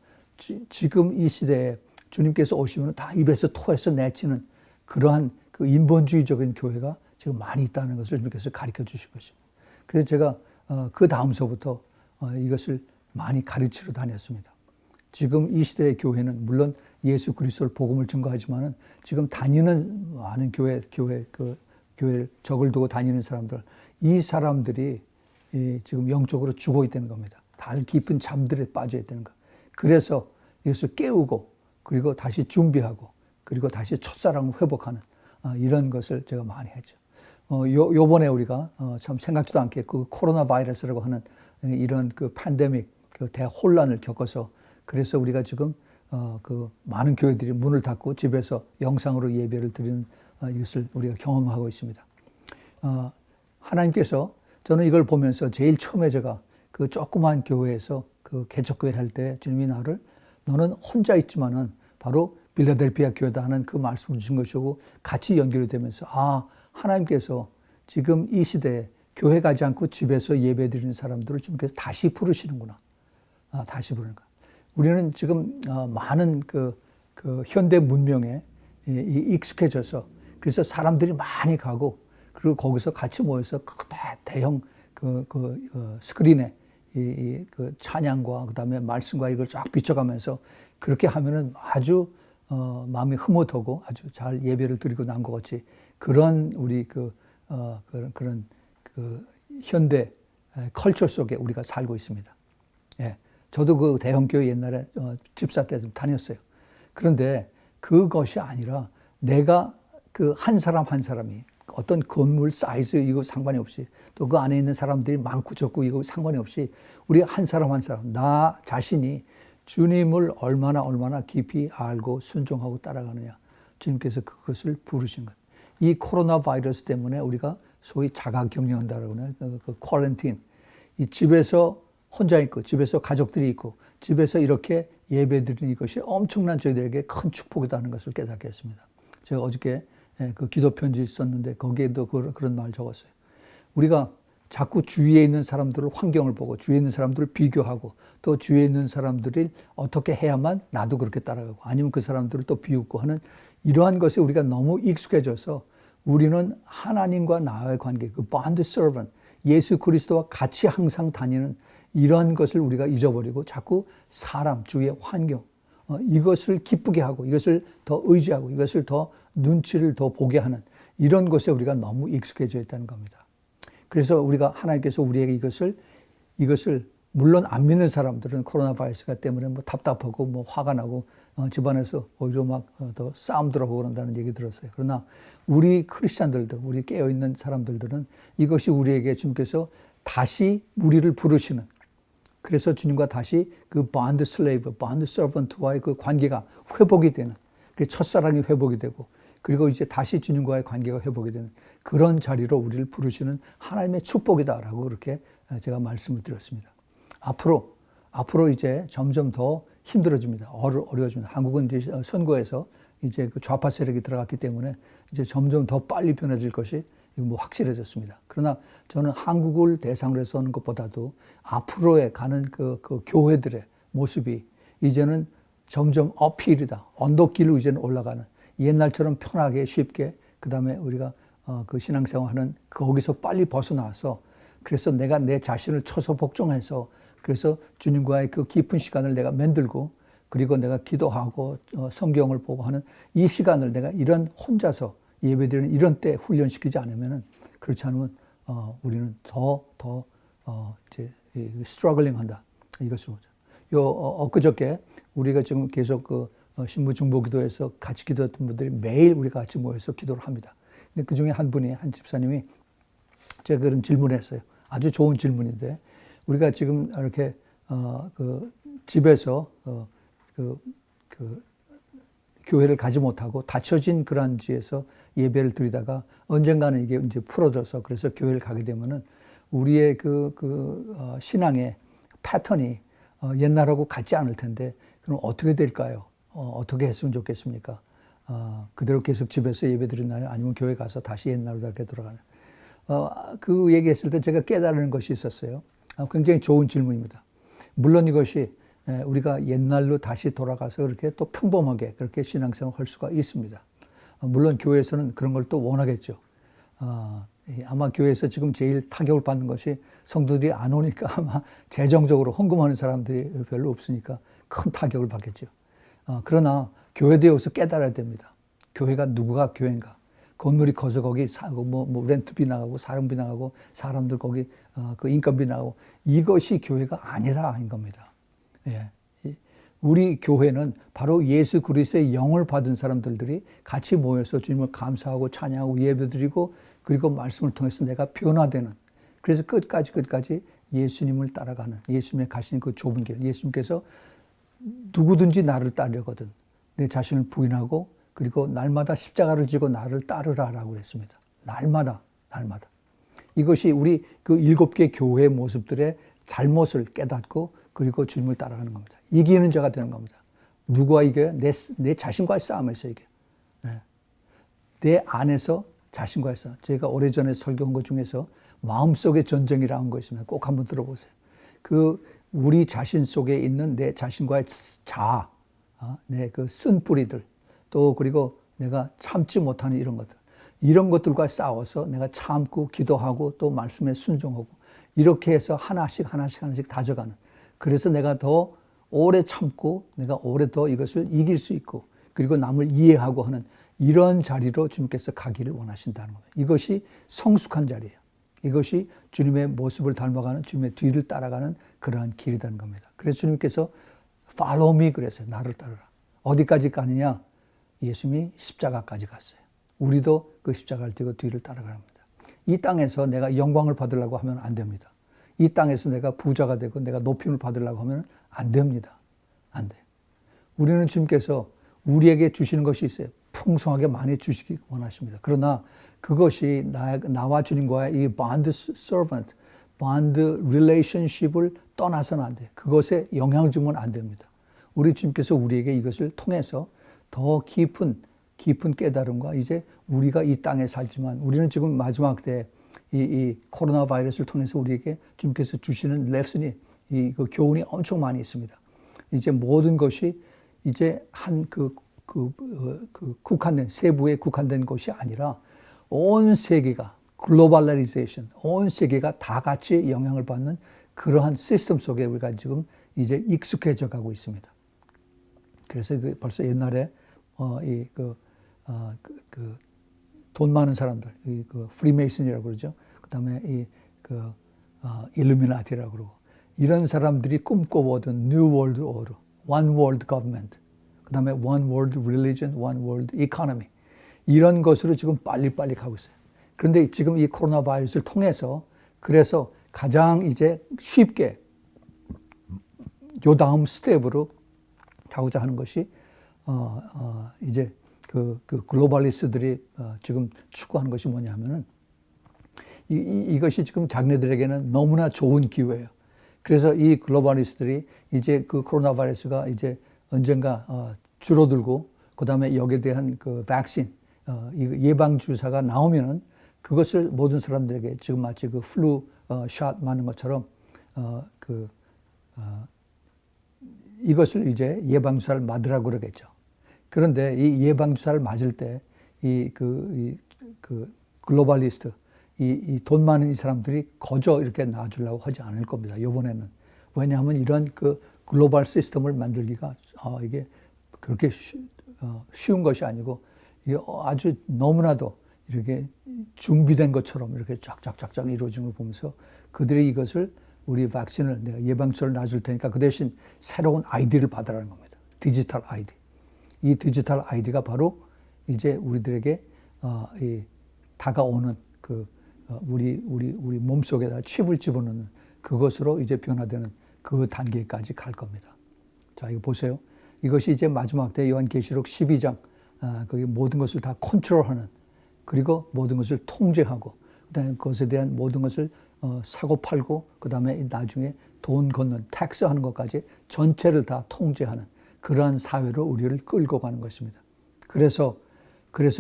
지금 이 시대에 주님께서 오시면 다 입에서 토해서 내치는 그러한 그 인본주의적인 교회가 지금 많이 있다는 것을 주님께서 가르쳐 주신 것입니다. 그래서 제가 그 다음서부터 이것을 많이 가르치러 다녔습니다. 지금 이 시대의 교회는 물론 예수 그리스도를 복음을 증거하지만은 지금 다니는 많은 교회를 적을 두고 다니는 사람들, 이 사람들이 지금 영적으로 죽어 있다는 겁니다. 달 깊은 잠들에 빠져야 되는 거. 그래서 이것을 깨우고 그리고 다시 준비하고 그리고 다시 첫사랑을 회복하는 이런 것을 제가 많이 했죠. 요번에 우리가 참 생각지도 않게 그 코로나 바이러스라고 하는 이런 그 팬데믹, 그 대혼란을 겪어서 그래서 우리가 지금 그 많은 교회들이 문을 닫고 집에서 영상으로 예배를 드리는 이것을 우리가 경험하고 있습니다. 하나님께서 저는 이걸 보면서 제일 처음에 제가 그 조그만 교회에서 그 개척교회 할 때 주님이 나를 너는 혼자 있지만은 바로 빌라델피아 교회다 하는 그 말씀을 주신 것이고 같이 연결이 되면서 하나님께서 지금 이 시대에 교회 가지 않고 집에서 예배 드리는 사람들을 주님께서 다시 부르시는구나. 다시 부르는 거야. 우리는 지금 많은 그 현대 문명에 익숙해져서 그래서 사람들이 많이 가고 그리고 거기서 같이 모여서 대형 스크린에 그 찬양과 그다음에 말씀과 이걸 쫙 비춰가면서 그렇게 하면은 아주 마음이 흐뭇하고 아주 잘 예배를 드리고 난 것 같이 그런 우리 그런 현대 컬처 속에 우리가 살고 있습니다. 예. 저도 그 대형교회 옛날에 집사 때 좀 다녔어요. 그런데 그것이 아니라 내가 그 한 사람 한 사람이 어떤 건물 사이즈 이거 상관이 없이 또 그 안에 있는 사람들이 많고 적고 이거 상관이 없이 우리 한 사람 한 사람 나 자신이 주님을 얼마나 깊이 알고 순종하고 따라가느냐 주님께서 그것을 부르신 것. 이 코로나 바이러스 때문에 우리가 소위 자가격리한다라고 하는 그 쿼런틴 이 집에서 혼자 있고 집에서 가족들이 있고 집에서 이렇게 예배드리는 이것이 엄청난 저희들에게 큰 축복이다 하는 것을 깨닫게 했습니다. 제가 어저께 그 기도 편지 썼는데 거기에도 그런 말 적었어요. 우리가 자꾸 주위에 있는 사람들을 환경을 보고 주위에 있는 사람들을 비교하고 또 주위에 있는 사람들이 어떻게 해야만 나도 그렇게 따라가고 아니면 그 사람들을 또 비웃고 하는 이러한 것에 우리가 너무 익숙해져서 우리는 하나님과 나의 관계, 그 bond servant, 예수 그리스도와 같이 항상 다니는 이러한 것을 우리가 잊어버리고 자꾸 사람, 주위의 환경, 이것을 기쁘게 하고 이것을 더 의지하고 이것을 더 눈치를 더 보게 하는 이런 것에 우리가 너무 익숙해져 있다는 겁니다. 그래서 우리가 하나님께서 우리에게 이것을 물론 안 믿는 사람들은 코로나 바이러스가 때문에 뭐 답답하고 뭐 화가 나고 집안에서 오히려 막 더 싸움들 하고 그런다는 얘기 들었어요. 그러나 우리 크리스찬들도 우리 깨어있는 사람들은 이것이 우리에게 주님께서 다시 우리를 부르시는 그래서 주님과 다시 그 bond slave, bond servant와의 그 관계가 회복이 되는 그 첫사랑이 회복이 되고 그리고 이제 다시 주님과의 관계가 회복이 되는 그런 자리로 우리를 부르시는 하나님의 축복이다라고 그렇게 제가 말씀을 드렸습니다. 앞으로 이제 점점 더 힘들어집니다. 어려워집니다. 한국은 이제 선거에서 이제 그 좌파 세력이 들어갔기 때문에 이제 점점 더 빨리 변해질 것이 뭐 확실해졌습니다. 그러나 저는 한국을 대상으로 해서 하는 것보다도 앞으로에 가는 그 교회들의 모습이 이제는 점점 어필이다. 언덕길로 이제는 올라가는 옛날처럼 편하게 쉽게 그다음에 우리가 그 신앙생활하는 거기서 빨리 벗어나서 그래서 내가 내 자신을 쳐서 복종해서 그래서 주님과의 그 깊은 시간을 내가 만들고 그리고 내가 기도하고 성경을 보고 하는 이 시간을 내가 이런 혼자서 예배드리는 이런 때 훈련시키지 않으면은 그렇지 않으면 우리는 더 이제 스트러글링 한다 이것을 보죠. 엊그저께 우리가 지금 계속 그 신부 중보 기도에서 같이 기도했던 분들이 매일 우리가 같이 모여서 기도를 합니다. 근데 그 중에 한 집사님이 제가 그런 질문을 했어요. 아주 좋은 질문인데 우리가 지금 이렇게 그 집에서 교회를 가지 못하고 닫혀진 그런 지에서 예배를 드리다가 언젠가는 이게 이제 풀어져서 그래서 교회를 가게 되면은 우리의 신앙의 패턴이 옛날하고 같지 않을 텐데 그럼 어떻게 될까요? 어떻게 했으면 좋겠습니까? 그대로 계속 집에서 예배 드리나요? 아니면 교회 가서 다시 옛날로 이렇게 돌아가나요? 그 얘기했을 때 제가 깨달은 것이 있었어요. 굉장히 좋은 질문입니다. 물론 이것이 우리가 옛날로 다시 돌아가서 그렇게 또 평범하게 그렇게 신앙생활 할 수가 있습니다. 물론 교회에서는 그런 걸 또 원하겠죠. 아마 교회에서 지금 제일 타격을 받는 것이 성도들이 안 오니까 아마 재정적으로 헌금하는 사람들이 별로 없으니까 큰 타격을 받겠죠. 그러나 교회도 여기서 깨달아야 됩니다. 교회가 누구가 교회인가? 건물이 커서 거기 뭐 렌트비 나가고 사령비 나가고 사람들 거기 그 인건비 나가고 이것이 교회가 아니라 인 겁니다. 예. 우리 교회는 바로 예수 그리스도의 영을 받은 사람들이 같이 모여서 주님을 감사하고 찬양하고 예배드리고 그리고 말씀을 통해서 내가 변화되는, 그래서 끝까지 예수님을 따라가는, 예수님의 가신 그 좁은 길, 예수님께서 누구든지 나를 따르거든 내 자신을 부인하고 그리고 날마다 십자가를 지고 나를 따르라라고 그랬습니다. 날마다. 이것이 우리 그 7개 교회의 모습들의 잘못을 깨닫고 그리고 주님을 따라가는 겁니다. 이기는 자가 되는 겁니다. 누구와 이겨요? 내 자신과의 싸움에서 이겨요. 네. 내 안에서 자신과의 싸움. 제가 오래전에 설교한 것 중에서 마음속의 전쟁이라는 거 있습니다. 꼭 한번 들어보세요. 그 우리 자신 속에 있는 내 자신과의 자아, 내 그 쓴뿌리들, 또 그리고 내가 참지 못하는 이런 것들과 싸워서 내가 참고 기도하고 또 말씀에 순종하고 이렇게 해서 하나씩 다져가는, 그래서 내가 더 오래 참고 내가 오래 더 이것을 이길 수 있고 그리고 남을 이해하고 하는 이런 자리로 주님께서 가기를 원하신다는 겁니다. 이것이 성숙한 자리예요. 이것이 주님의 모습을 닮아가는, 주님의 뒤를 따라가는 그러한 길이라는 겁니다. 그래서 주님께서 follow me 그랬어요. 나를 따르라. 어디까지 가느냐? 예수님이 십자가까지 갔어요. 우리도 그 십자가를 띠고 뒤를 따라갑니다. 이 땅에서 내가 영광을 받으려고 하면 안 됩니다. 이 땅에서 내가 부자가 되고 내가 높임을 받으려고 하면 안 됩니다. 안 돼요. 우리는 주님께서 우리에게 주시는 것이 있어요. 풍성하게 많이 주시기 원하십니다. 그러나 그것이 나와 주님과의 이 bond servant, bond relationship을 떠나서는 안 돼요. 그것에 영향 주면 안 됩니다. 우리 주님께서 우리에게 이것을 통해서 더 깊은 깨달음과 이제 우리가 이 땅에 살지만 우리는 지금 마지막 때 이 코로나 바이러스를 통해서 우리에게 주님께서 주시는 레슨이 그 교훈이 엄청 많이 있습니다. 이제 모든 것이 이제 국한된 세부에 국한된 것이 아니라 온 세계가 글로벌라이제이션, 온 세계가 다 같이 영향을 받는 그러한 시스템 속에 우리가 지금 이제 익숙해져 가고 있습니다. 그래서 벌써 옛날에 돈 많은 사람들, 프리메이슨이라고 그러죠. 그다음에 일루미나티라고 그러고 이런 사람들이 꿈꿔보던 New World Order, One World Government, 그다음에 One World Religion, One World Economy 이런 것으로 지금 빨리빨리 가고 있어요. 그런데 지금 이 코로나 바이러스를 통해서 그래서 가장 이제 쉽게 요 다음 스텝으로 가고자 하는 것이 이제 그 글로벌리스트들이 지금 추구하는 것이 뭐냐면은 이것이 지금 자기네들에게는 너무나 좋은 기회예요. 그래서 이 글로벌리스트들이 이제 그 코로나 바이러스가 이제 언젠가 줄어들고 그다음에 여기에 대한 그 백신 예방 주사가 나오면은 그것을 모든 사람들에게 지금 마치 그 플루 샷 맞는 것처럼 이것을 이제 예방 주사를 맞으라고 그러겠죠. 그런데 이 예방 주사를 맞을 때 이 글로벌리스트 이 돈 많은 이 사람들이 거저 이렇게 놔주려고 하지 않을 겁니다. 이번에는. 왜냐하면 이런 그 글로벌 시스템을 만들기가 이게 그렇게 쉬운 것이 아니고 이게 아주 너무나도 이렇게 준비된 것처럼 이렇게 쫙쫙쫙쫙 이루어지는 걸 보면서 그들이 이것을 우리 백신을 내가 예방주사를 놔줄 테니까 그 대신 새로운 아이디를 받으라는 겁니다. 디지털 아이디. 이 디지털 아이디가 바로 이제 우리들에게 다가오는 우리 몸속에다 칩을 집어넣는 그것으로 이제 변화되는 그 단계까지 갈 겁니다. 자, 이거 보세요. 이것이 이제 마지막 때 요한계시록 12장 거기 모든 것을 다 컨트롤하는 그리고 모든 것을 통제하고 그다음에 그것에 대한 모든 것을 사고 팔고 그다음에 나중에 돈 걷는 텍스 하는 것까지 전체를 다 통제하는 그러한 사회로 우리를 끌고 가는 것입니다. 그래서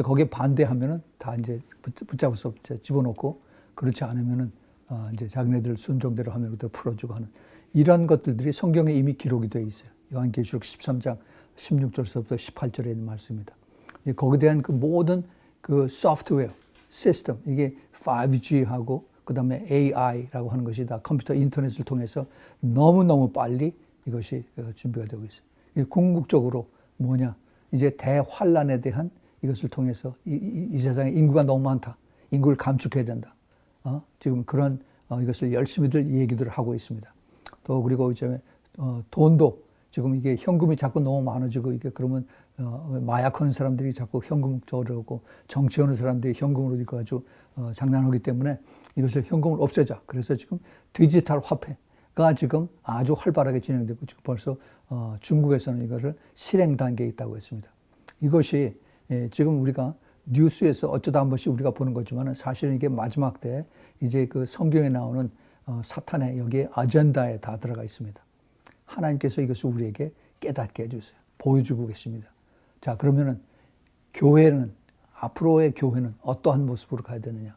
거기에 반대하면은 다 이제 붙잡아서 집어넣고 그렇지 않으면은 이제 자기네들 순종대로 하면 그대로 풀어주고 하는 이런 것들이 성경에 이미 기록이 되어 있어요. 요한계시록 13장 16절서부터 18절에 있는 말씀입니다. 거기에 대한 그 모든 그 소프트웨어, 시스템, 이게 5G하고 그 다음에 AI라고 하는 것이 다 컴퓨터 인터넷을 통해서 너무너무 빨리 이것이 준비가 되고 있어요. 궁극적으로 뭐냐? 이제 대환란에 대한 이것을 통해서 이 세상에 인구가 너무 많다. 인구를 감축해야 된다. 지금 그런 이것을 열심히들 얘기들을 하고 있습니다. 또 그리고 이제 돈도 지금 이게 현금이 자꾸 너무 많아지고 이게 그러면 마약하는 사람들이 자꾸 현금 저러고 정치하는 사람들이 현금으로 이거 아주 장난하기 때문에 이것을 현금을 없애자. 그래서 지금 디지털 화폐가 지금 아주 활발하게 진행되고 지금 벌써 중국에서는 이것을 실행 단계에 있다고 했습니다. 이것이 지금 우리가 뉴스에서 어쩌다 한 번씩 우리가 보는 거지만 사실은 이게 마지막 때 이제 그 성경에 나오는 사탄의 여기에 아젠다에 다 들어가 있습니다. 하나님께서 이것을 우리에게 깨닫게 해주세요. 보여주고 계십니다. 자, 그러면은 교회는, 앞으로의 교회는 어떠한 모습으로 가야 되느냐?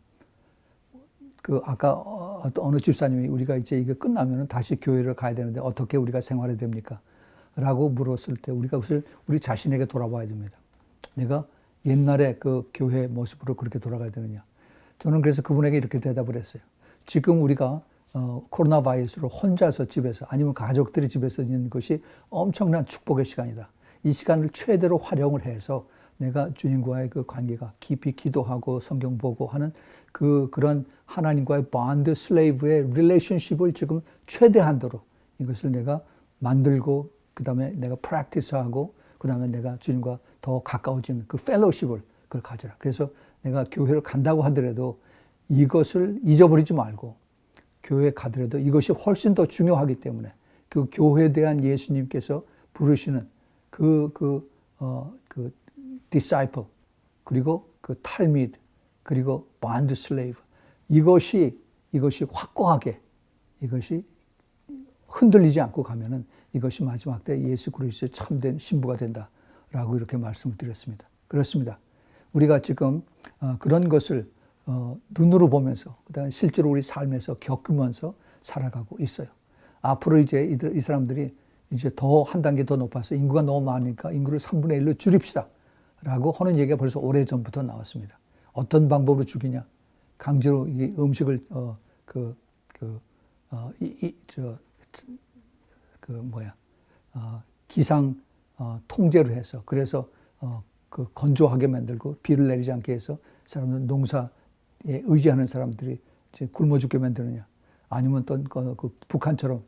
아까 어느 집사님이 우리가 이제 이게 끝나면은 다시 교회를 가야 되는데 어떻게 우리가 생활해야 됩니까? 라고 물었을 때 우리가 그것을 우리 자신에게 돌아봐야 됩니다. 내가 옛날에 그 교회 모습으로 그렇게 돌아가야 되느냐? 저는 그래서 그분에게 이렇게 대답을 했어요. 지금 우리가 코로나 바이러스로 혼자서 집에서 아니면 가족들이 집에서 있는 것이 엄청난 축복의 시간이다. 이 시간을 최대로 활용을 해서 내가 주님과의 그 관계가 깊이 기도하고 성경 보고 하는 그런 하나님과의 본드 슬레이브의 릴레이션십을 지금 최대한도로 이것을 내가 만들고 그 다음에 내가 프랙티스하고 그 다음에 내가 주님과 더 가까워지는 그 펠로십을 그걸 가져라. 그래서 내가 교회를 간다고 하더라도 이것을 잊어버리지 말고 교회에 가더라도 이것이 훨씬 더 중요하기 때문에 그 교회에 대한 예수님께서 부르시는 그 disciple 그리고 그 탈미드 그리고 bond slave 이것이 확고하게 이것이 흔들리지 않고 가면은 이것이 마지막 때 예수 그리스도의 참된 신부가 된다라고 이렇게 말씀을 드렸습니다. 그렇습니다. 우리가 지금 그런 것을 눈으로 보면서 그다음에 실제로 우리 삶에서 겪으면서 살아가고 있어요. 앞으로 이제 이 사람들이 이제 더 한 단계 더 높아서 인구가 너무 많으니까 인구를 3분의 1로 줄입시다 라고 하는 얘기가 벌써 오래전부터 나왔습니다. 어떤 방법으로 죽이냐? 강제로 이 음식을 기상 통제를 해서 그래서 그 건조하게 만들고 비를 내리지 않게 해서 사람들 농사에 의지하는 사람들이 이제 굶어 죽게 만드느냐? 아니면 또 그 북한처럼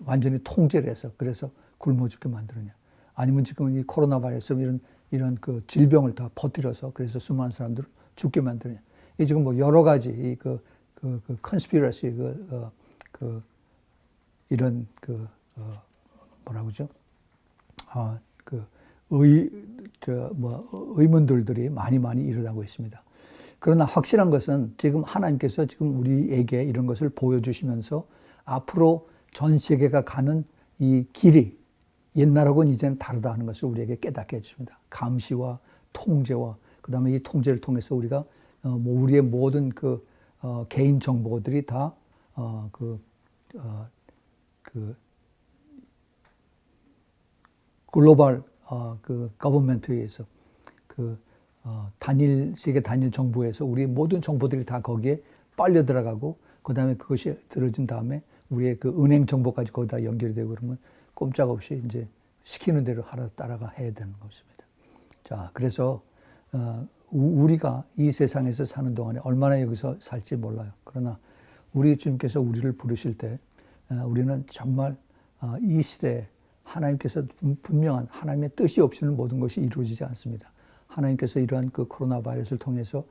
완전히 통제를 해서 그래서 굶어 죽게 만드느냐? 아니면 지금 이 코로나 바이러스 이런 그 질병을 다 퍼뜨려서 그래서 수많은 사람들을 죽게 만드느냐? 이 지금 뭐 여러 가지 이 컨스피러시 이런 뭐라고 그러죠? 의문들이 많이 일어나고 있습니다. 그러나 확실한 것은 지금 하나님께서 지금 우리에게 이런 것을 보여주시면서 앞으로 전 세계가 가는 이 길이 옛날하고는 이제는 다르다 하는 것을 우리에게 깨닫게 해주십니다. 감시와 통제와 그 다음에 이 통제를 통해서 우리가 우리의 모든 개인 정보들이 다 글로벌 거버먼트에 의해서 세계 단일 정부에서 우리 모든 정보들이 다 거기에 빨려 들어가고 그 다음에 그것이 들어진 다음에 우리의 그 은행 정보까지 거기다 연결이 되고 그러면 꼼짝없이 이제 시키는 대로 따라가 해야 되는 것입니다. 자, 그래서 우리가 이 세상에서 사는 동안에 얼마나 여기서 살지 몰라요. 그러나 우리 주님께서 우리를 부르실 때 우리는 정말 이 시대에 하나님께서 분명한 하나님의 뜻이 없이는 모든 것이 이루어지지 않습니다. 하나님께서 이러한 그 코로나 바이러스를 통해서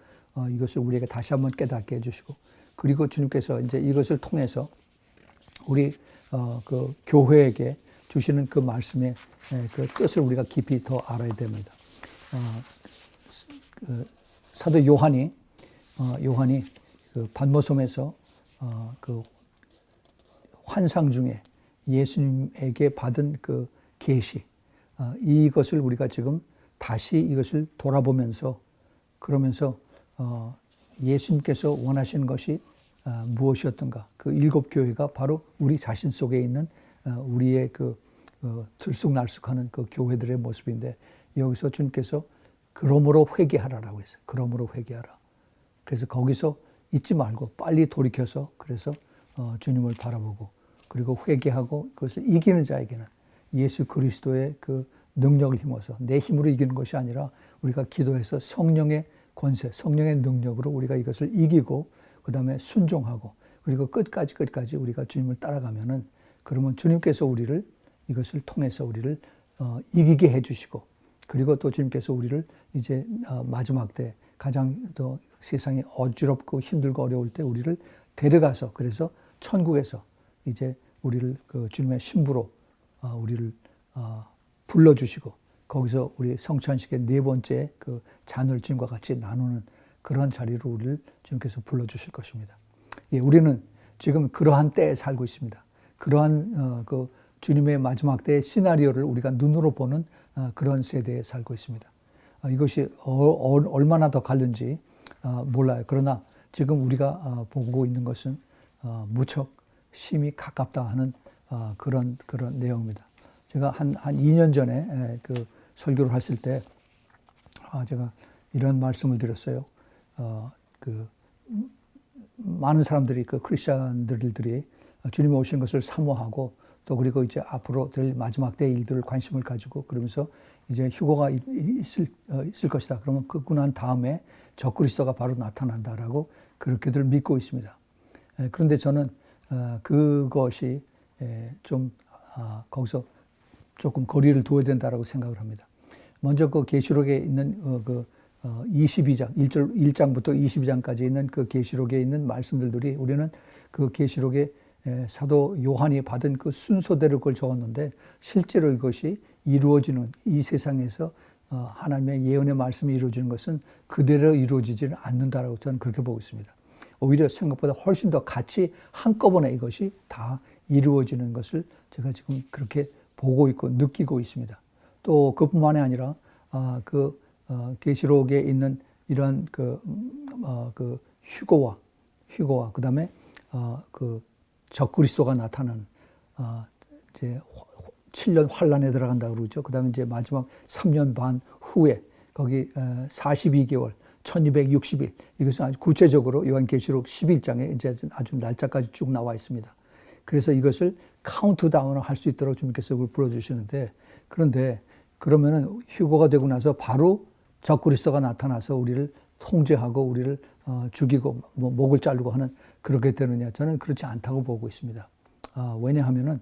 이것을 우리에게 다시 한번 깨닫게 해주시고 그리고 주님께서 이제 이것을 통해서 우리 그 교회에게 주시는 그 말씀의 그 뜻을 우리가 깊이 더 알아야 됩니다. 사도 요한이 그 반모섬에서 그 환상 중에 예수님에게 받은 그 계시 이것을 우리가 지금 다시 이것을 돌아보면서 그러면서 예수님께서 원하시는 것이 무엇이었던가 그 7교회가 바로 우리 자신 속에 있는 우리의 들쑥날쑥하는 그 교회들의 모습인데 여기서 주님께서 그러므로 회개하라라고 했어요. 그러므로 회개하라. 그래서 거기서 잊지 말고 빨리 돌이켜서 그래서 주님을 바라보고 그리고 회개하고 그것을 이기는 자에게는 예수 그리스도의 그 능력을 힘어서 내 힘으로 이기는 것이 아니라 우리가 기도해서 성령의 권세, 성령의 능력으로 우리가 이것을 이기고 그 다음에 순종하고 그리고 끝까지 우리가 주님을 따라가면은 그러면 주님께서 우리를 이것을 통해서 우리를 이기게 해주시고 그리고 또 주님께서 우리를 이제 마지막 때 가장 더 세상이 어지럽고 힘들고 어려울 때 우리를 데려가서 그래서 천국에서 이제 우리를 그 주님의 신부로 우리를 불러주시고 거기서 우리 성찬식의 네 번째 그 잔을 주님과 같이 나누는 그런 자리로 우리를 주님께서 불러주실 것입니다. 예, 우리는 지금 그러한 때에 살고 있습니다. 그러한 그 주님의 마지막 때의 시나리오를 우리가 눈으로 보는 그런 세대에 살고 있습니다. 이것이 얼마나 더 갈른지 몰라요. 그러나 지금 우리가 보고 있는 것은 무척 심히 가깝다 하는 그런 내용입니다. 제가 한 2년 전에 그 설교를 했을 때 제가 이런 말씀을 드렸어요. 그 많은 사람들이 그 크리스천들이 주님 오신 것을 사모하고 또 그리고 이제 앞으로 될 마지막 때 일들을 관심을 가지고 그러면서 이제 휴거가 있을 것이다. 그러면 그러고 난 다음에 적그리스도가 바로 나타난다라고 그렇게들 믿고 있습니다. 그런데 저는 그것이 좀 거기서 조금 거리를 두어야 된다라고 생각을 합니다. 먼저 그 계시록에 있는 그 22장 1장부터 22장까지 있는 그 계시록에 있는 말씀들이 우리는 그 계시록에 사도 요한이 받은 그 순서대로 그걸 적었는데 실제로 이것이 이루어지는 이 세상에서 하나님의 예언의 말씀이 이루어지는 것은 그대로 이루어지지는 않는다라고 저는 그렇게 보고 있습니다. 오히려 생각보다 훨씬 더 같이 한꺼번에 이것이 다 이루어지는 것을 제가 지금 그렇게 보고 있고 느끼고 있습니다. 또 그뿐만이 아니라 그 계시록에 있는 이런 그 휴거와 그다음에 그 적그리스도가 나타나는 이제 7년 환란에 들어간다고 그러죠. 그다음에 이제 마지막 3년 반 후에 거기 42개월 1260일 이것은 아주 구체적으로 요한계시록 11장에 이제 아주 날짜까지 쭉 나와 있습니다. 그래서 이것을 카운트다운을 할 수 있도록 주님께서 그걸 불러주시는데 그런데 그러면은 휴거가 되고 나서 바로 적그리스도가 나타나서 우리를 통제하고 우리를 죽이고 목을 자르고 하는 그렇게 되느냐 저는 그렇지 않다고 보고 있습니다. 왜냐하면은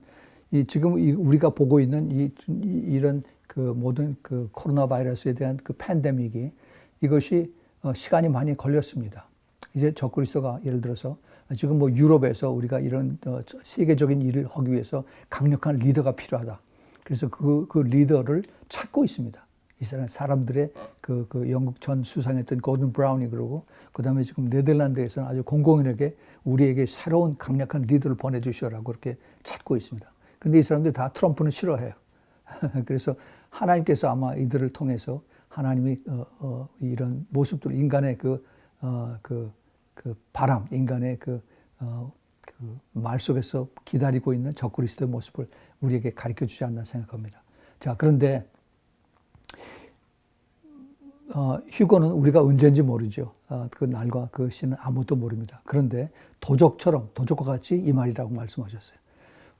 지금 우리가 보고 있는 이런 그 모든 그 코로나 바이러스에 대한 그 팬데믹이 이것이 시간이 많이 걸렸습니다. 이제 적그리스도가 예를 들어서 지금 뭐 유럽에서 우리가 이런 세계적인 일을 하기 위해서 강력한 리더가 필요하다. 그래서 그 리더를 찾고 있습니다. 이 사람들의 그 영국 전 수상했던 고든 브라운이 그러고 그다음에 지금 네덜란드에서는 아주 공공연하게 우리에게 새로운 강력한 리더를 보내주시오라고 그렇게 찾고 있습니다. 그런데 이 사람들이 다 트럼프는 싫어해요. 그래서 하나님께서 아마 이들을 통해서 하나님이 이런 모습들 인간의 그 바람, 인간의 그 말 속에서 기다리고 있는 적그리스도의 모습을 우리에게 가르쳐 주지 않나 생각합니다. 자, 그런데 휴거는 우리가 언제인지 모르죠. 그 날과 그 시는 아무도 모릅니다. 그런데 도적과 같이 이 말이라고 말씀하셨어요.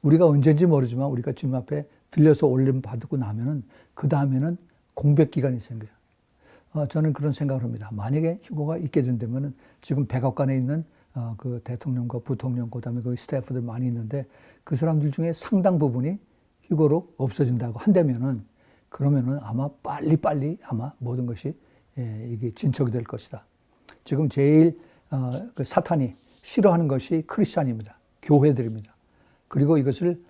우리가 언제인지 모르지만 우리가 주님 앞에 들려서 올림 받고 나면은 그 다음에는 공백 기간이 생겨요. 저는 그런 생각을 합니다. 만약에 휴거가 있게 된다면은 지금 백악관에 있는 그 대통령과 부통령 그다음에 그 스태프들 많이 있는데 그 사람들 중에 상당 부분이 휴거로 없어진다고 한다면은 그러면은 아마 빨리 아마 모든 것이 이게 진척이 될 것이다. 지금 제일 그 사탄이 싫어하는 것이 크리스찬입니다. 교회들입니다. 그리고 이것을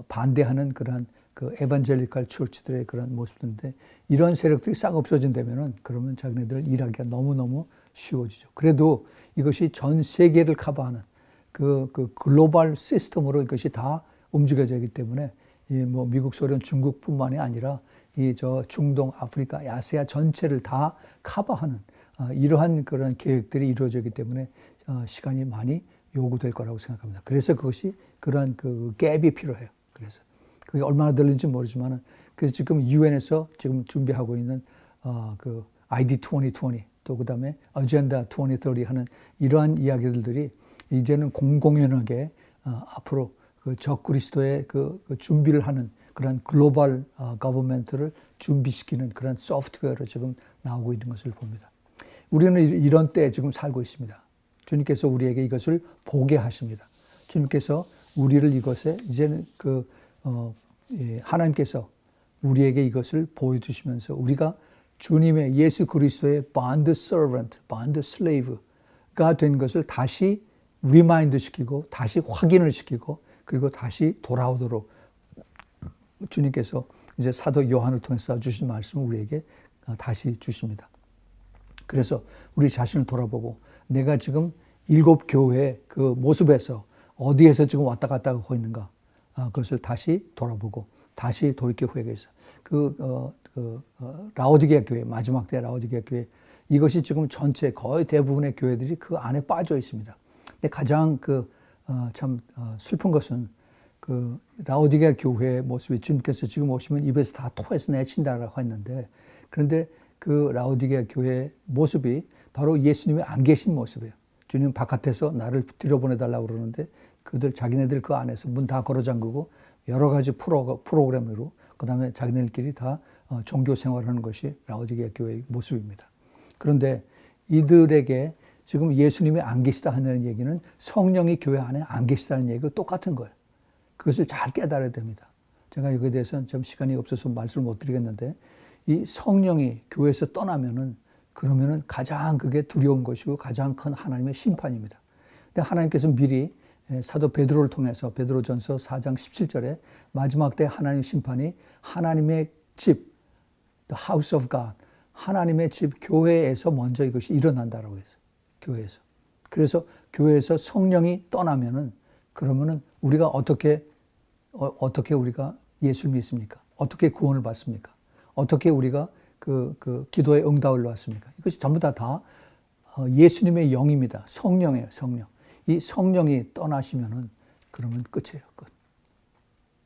반대하는 그러한 그 에반젤리컬 처치들의 그런 모습인데 이런 세력들이 싹 없어진다면은 그러면 자기네들 일하기가 너무너무 쉬워지죠. 그래도 이것이 전 세계를 커버하는 그 글로벌 시스템으로 이것이 다 움직여지기 때문에 뭐 미국, 소련, 중국뿐만이 아니라 중동, 아프리카, 아시아 전체를 다 커버하는 이러한 그런 계획들이 이루어지기 때문에 시간이 많이 요구될 거라고 생각합니다. 그래서 그것이 그러한 그 갭이 필요해요. 그래서 그게 얼마나 들리는지 모르지만은 그래서 지금 유엔에서 지금 준비하고 있는 그 ID 2020 또 그다음에 어젠다 2030 하는 이러한 이야기들이 이제는 공공연하게 앞으로 그 적그리스도의 그 준비를 하는 그런 글로벌 거버먼트를 준비시키는 그런 소프트웨어로 지금 나오고 있는 것을 봅니다. 우리는 이런 때에 지금 살고 있습니다. 주님께서 우리에게 이것을 보게 하십니다. 주님께서 우리를 이것에 이제는 하나님께서 우리에게 이것을 보여주시면서 우리가 주님의 예수 그리스도의 bond servant, bond slave가 된 것을 다시 리마인드 시키고 다시 확인을 시키고 그리고 다시 돌아오도록 주님께서 이제 사도 요한을 통해서 주신 말씀을 우리에게 다시 주십니다. 그래서 우리 자신을 돌아보고 내가 지금 7교회의 그 모습에서 어디에서 지금 왔다 갔다 하고 있는가 그것을 다시 돌아보고 다시 돌이켜 회개해서 라오디게아 교회 마지막 때 라오디게아 교회 이것이 지금 전체 거의 대부분의 교회들이 그 안에 빠져 있습니다. 근데 가장 참 슬픈 것은 그 라오디게아 교회의 모습이 주님께서 지금 오시면 입에서 다 토해서 내친다라고 했는데 그런데 그 라오디게아 교회의 모습이 바로 예수님이 안 계신 모습이에요. 주님 바깥에서 나를 들여보내달라고 그러는데 자기네들 그 안에서 문 다 걸어 잠그고 여러 가지 프로그램으로 그 다음에 자기네들끼리 다 종교 생활하는 것이 라오디게아 교회의 모습입니다. 그런데 이들에게 지금 예수님이 안 계시다 하는 얘기는 성령이 교회 안에 안 계시다는 얘기가 똑같은 거예요. 그것을 잘 깨달아야 됩니다. 제가 여기에 대해서는 좀 시간이 없어서 말씀을 못 드리겠는데 이 성령이 교회에서 떠나면은 그러면은 가장 그게 두려운 것이고 가장 큰 하나님의 심판입니다. 근데 하나님께서 미리 사도 베드로를 통해서 베드로전서 4장 17절에 마지막 때 하나님의 심판이 하나님의 집, the house of God, 하나님의 집 교회에서 먼저 이것이 일어난다라고 했어요. 교회에서. 그래서 교회에서 성령이 떠나면은 그러면은 우리가 어떻게 우리가 예수를 믿습니까? 어떻게 구원을 받습니까? 어떻게 우리가 그 기도의 응답을 받습니까? 이것이 전부 다 예수님의 영입니다. 성령이에요, 성령. 이 성령이 떠나시면은 그러면 끝이에요, 끝.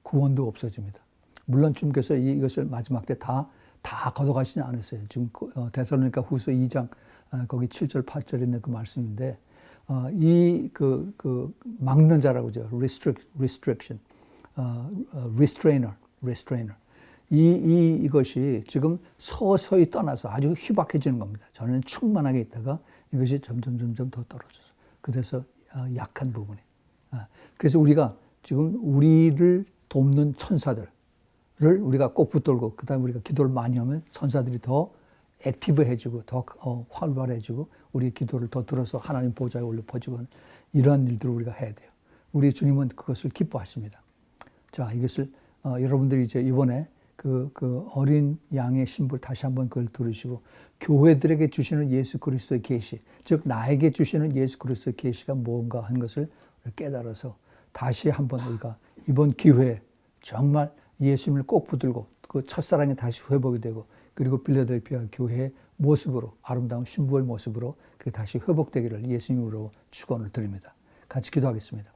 구원도 없어집니다. 물론 주님께서 이것을 마지막 때 다 걷어가시지 않았어요. 지금 데살로니가 후서 2장 거기 7절 8절에 있는 그 말씀인데 막는 자라고 하죠. restriction, restrainer. 이것이 지금 서서히 떠나서 아주 희박해지는 겁니다. 저는 충만하게 있다가 이것이 점점 더 떨어져서 그래서 약한 부분이. 그래서 우리가 지금 우리를 돕는 천사들을 우리가 꼭 붙들고 그다음에 우리가 기도를 많이 하면 천사들이 더 액티브해지고 더 활발해지고 우리 기도를 더 들어서 하나님 보좌에 올려 퍼지고 이러한 일들을 우리가 해야 돼요. 우리 주님은 그것을 기뻐하십니다. 자, 이것을 여러분들이 이제 이번에 그 어린 양의 신부를 다시 한번 그걸 들으시고 교회들에게 주시는 예수 그리스도의 계시, 즉 나에게 주시는 예수 그리스도의 계시가 뭔가 하는 것을 깨달아서 다시 한번 우리가 이번 기회에 정말 예수님을 꼭 붙들고 그 첫사랑이 다시 회복이 되고 그리고 빌라델피아 교회의 모습으로 아름다운 신부의 모습으로 다시 회복되기를 예수님으로 축원을 드립니다. 같이 기도하겠습니다.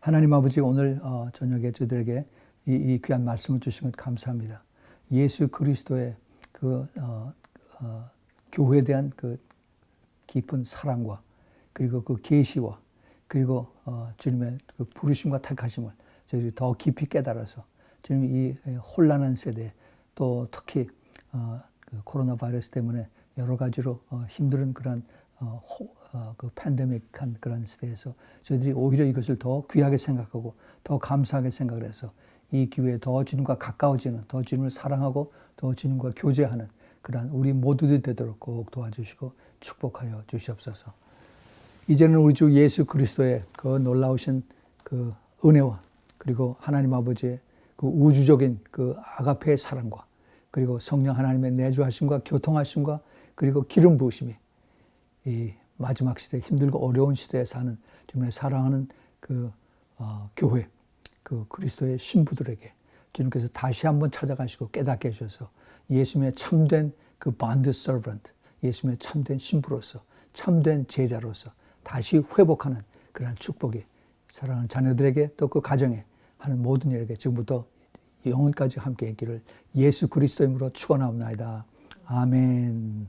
하나님 아버지 오늘 저녁에 저희들에게 이 귀한 말씀을 주신 것 감사합니다. 예수 그리스도의 교회에 대한 그 깊은 사랑과 그리고 그 계시와 그리고 주님의 그 부르심과 택하심을 저희들이 더 깊이 깨달아서 주님 이 혼란한 세대 또 특히 그 코로나 바이러스 때문에 여러 가지로 힘든 그런 그 팬데믹한 그런 시대에서 저희들이 오히려 이것을 더 귀하게 생각하고 더 감사하게 생각을 해서 이 기회에 더 주님과 가까워지는 더 주님을 사랑하고 더 주님과 교제하는 그런 우리 모두들이 되도록 꼭 도와주시고 축복하여 주시옵소서. 이제는 우리 주 예수 그리스도의 그 놀라우신 그 은혜와 그리고 하나님 아버지의 그 우주적인 그 아가페의 사랑과 그리고 성령 하나님의 내주하심과 교통하심과 그리고 기름 부으심이 이 마지막 시대 힘들고 어려운 시대에 사는 주님의 사랑하는 그 교회 그 그리스도의 신부들에게 주님께서 다시 한번 찾아가시고 깨닫게 하셔서 예수님의 참된 그 bond servant, 예수님의 참된 신부로서 참된 제자로서 다시 회복하는 그런 축복이 사랑하는 자녀들에게 또 그 가정에 하는 모든 일에게 지금부터 영원까지 함께 있기를 예수 그리스도 이름으로 축원하옵나이다. 아멘.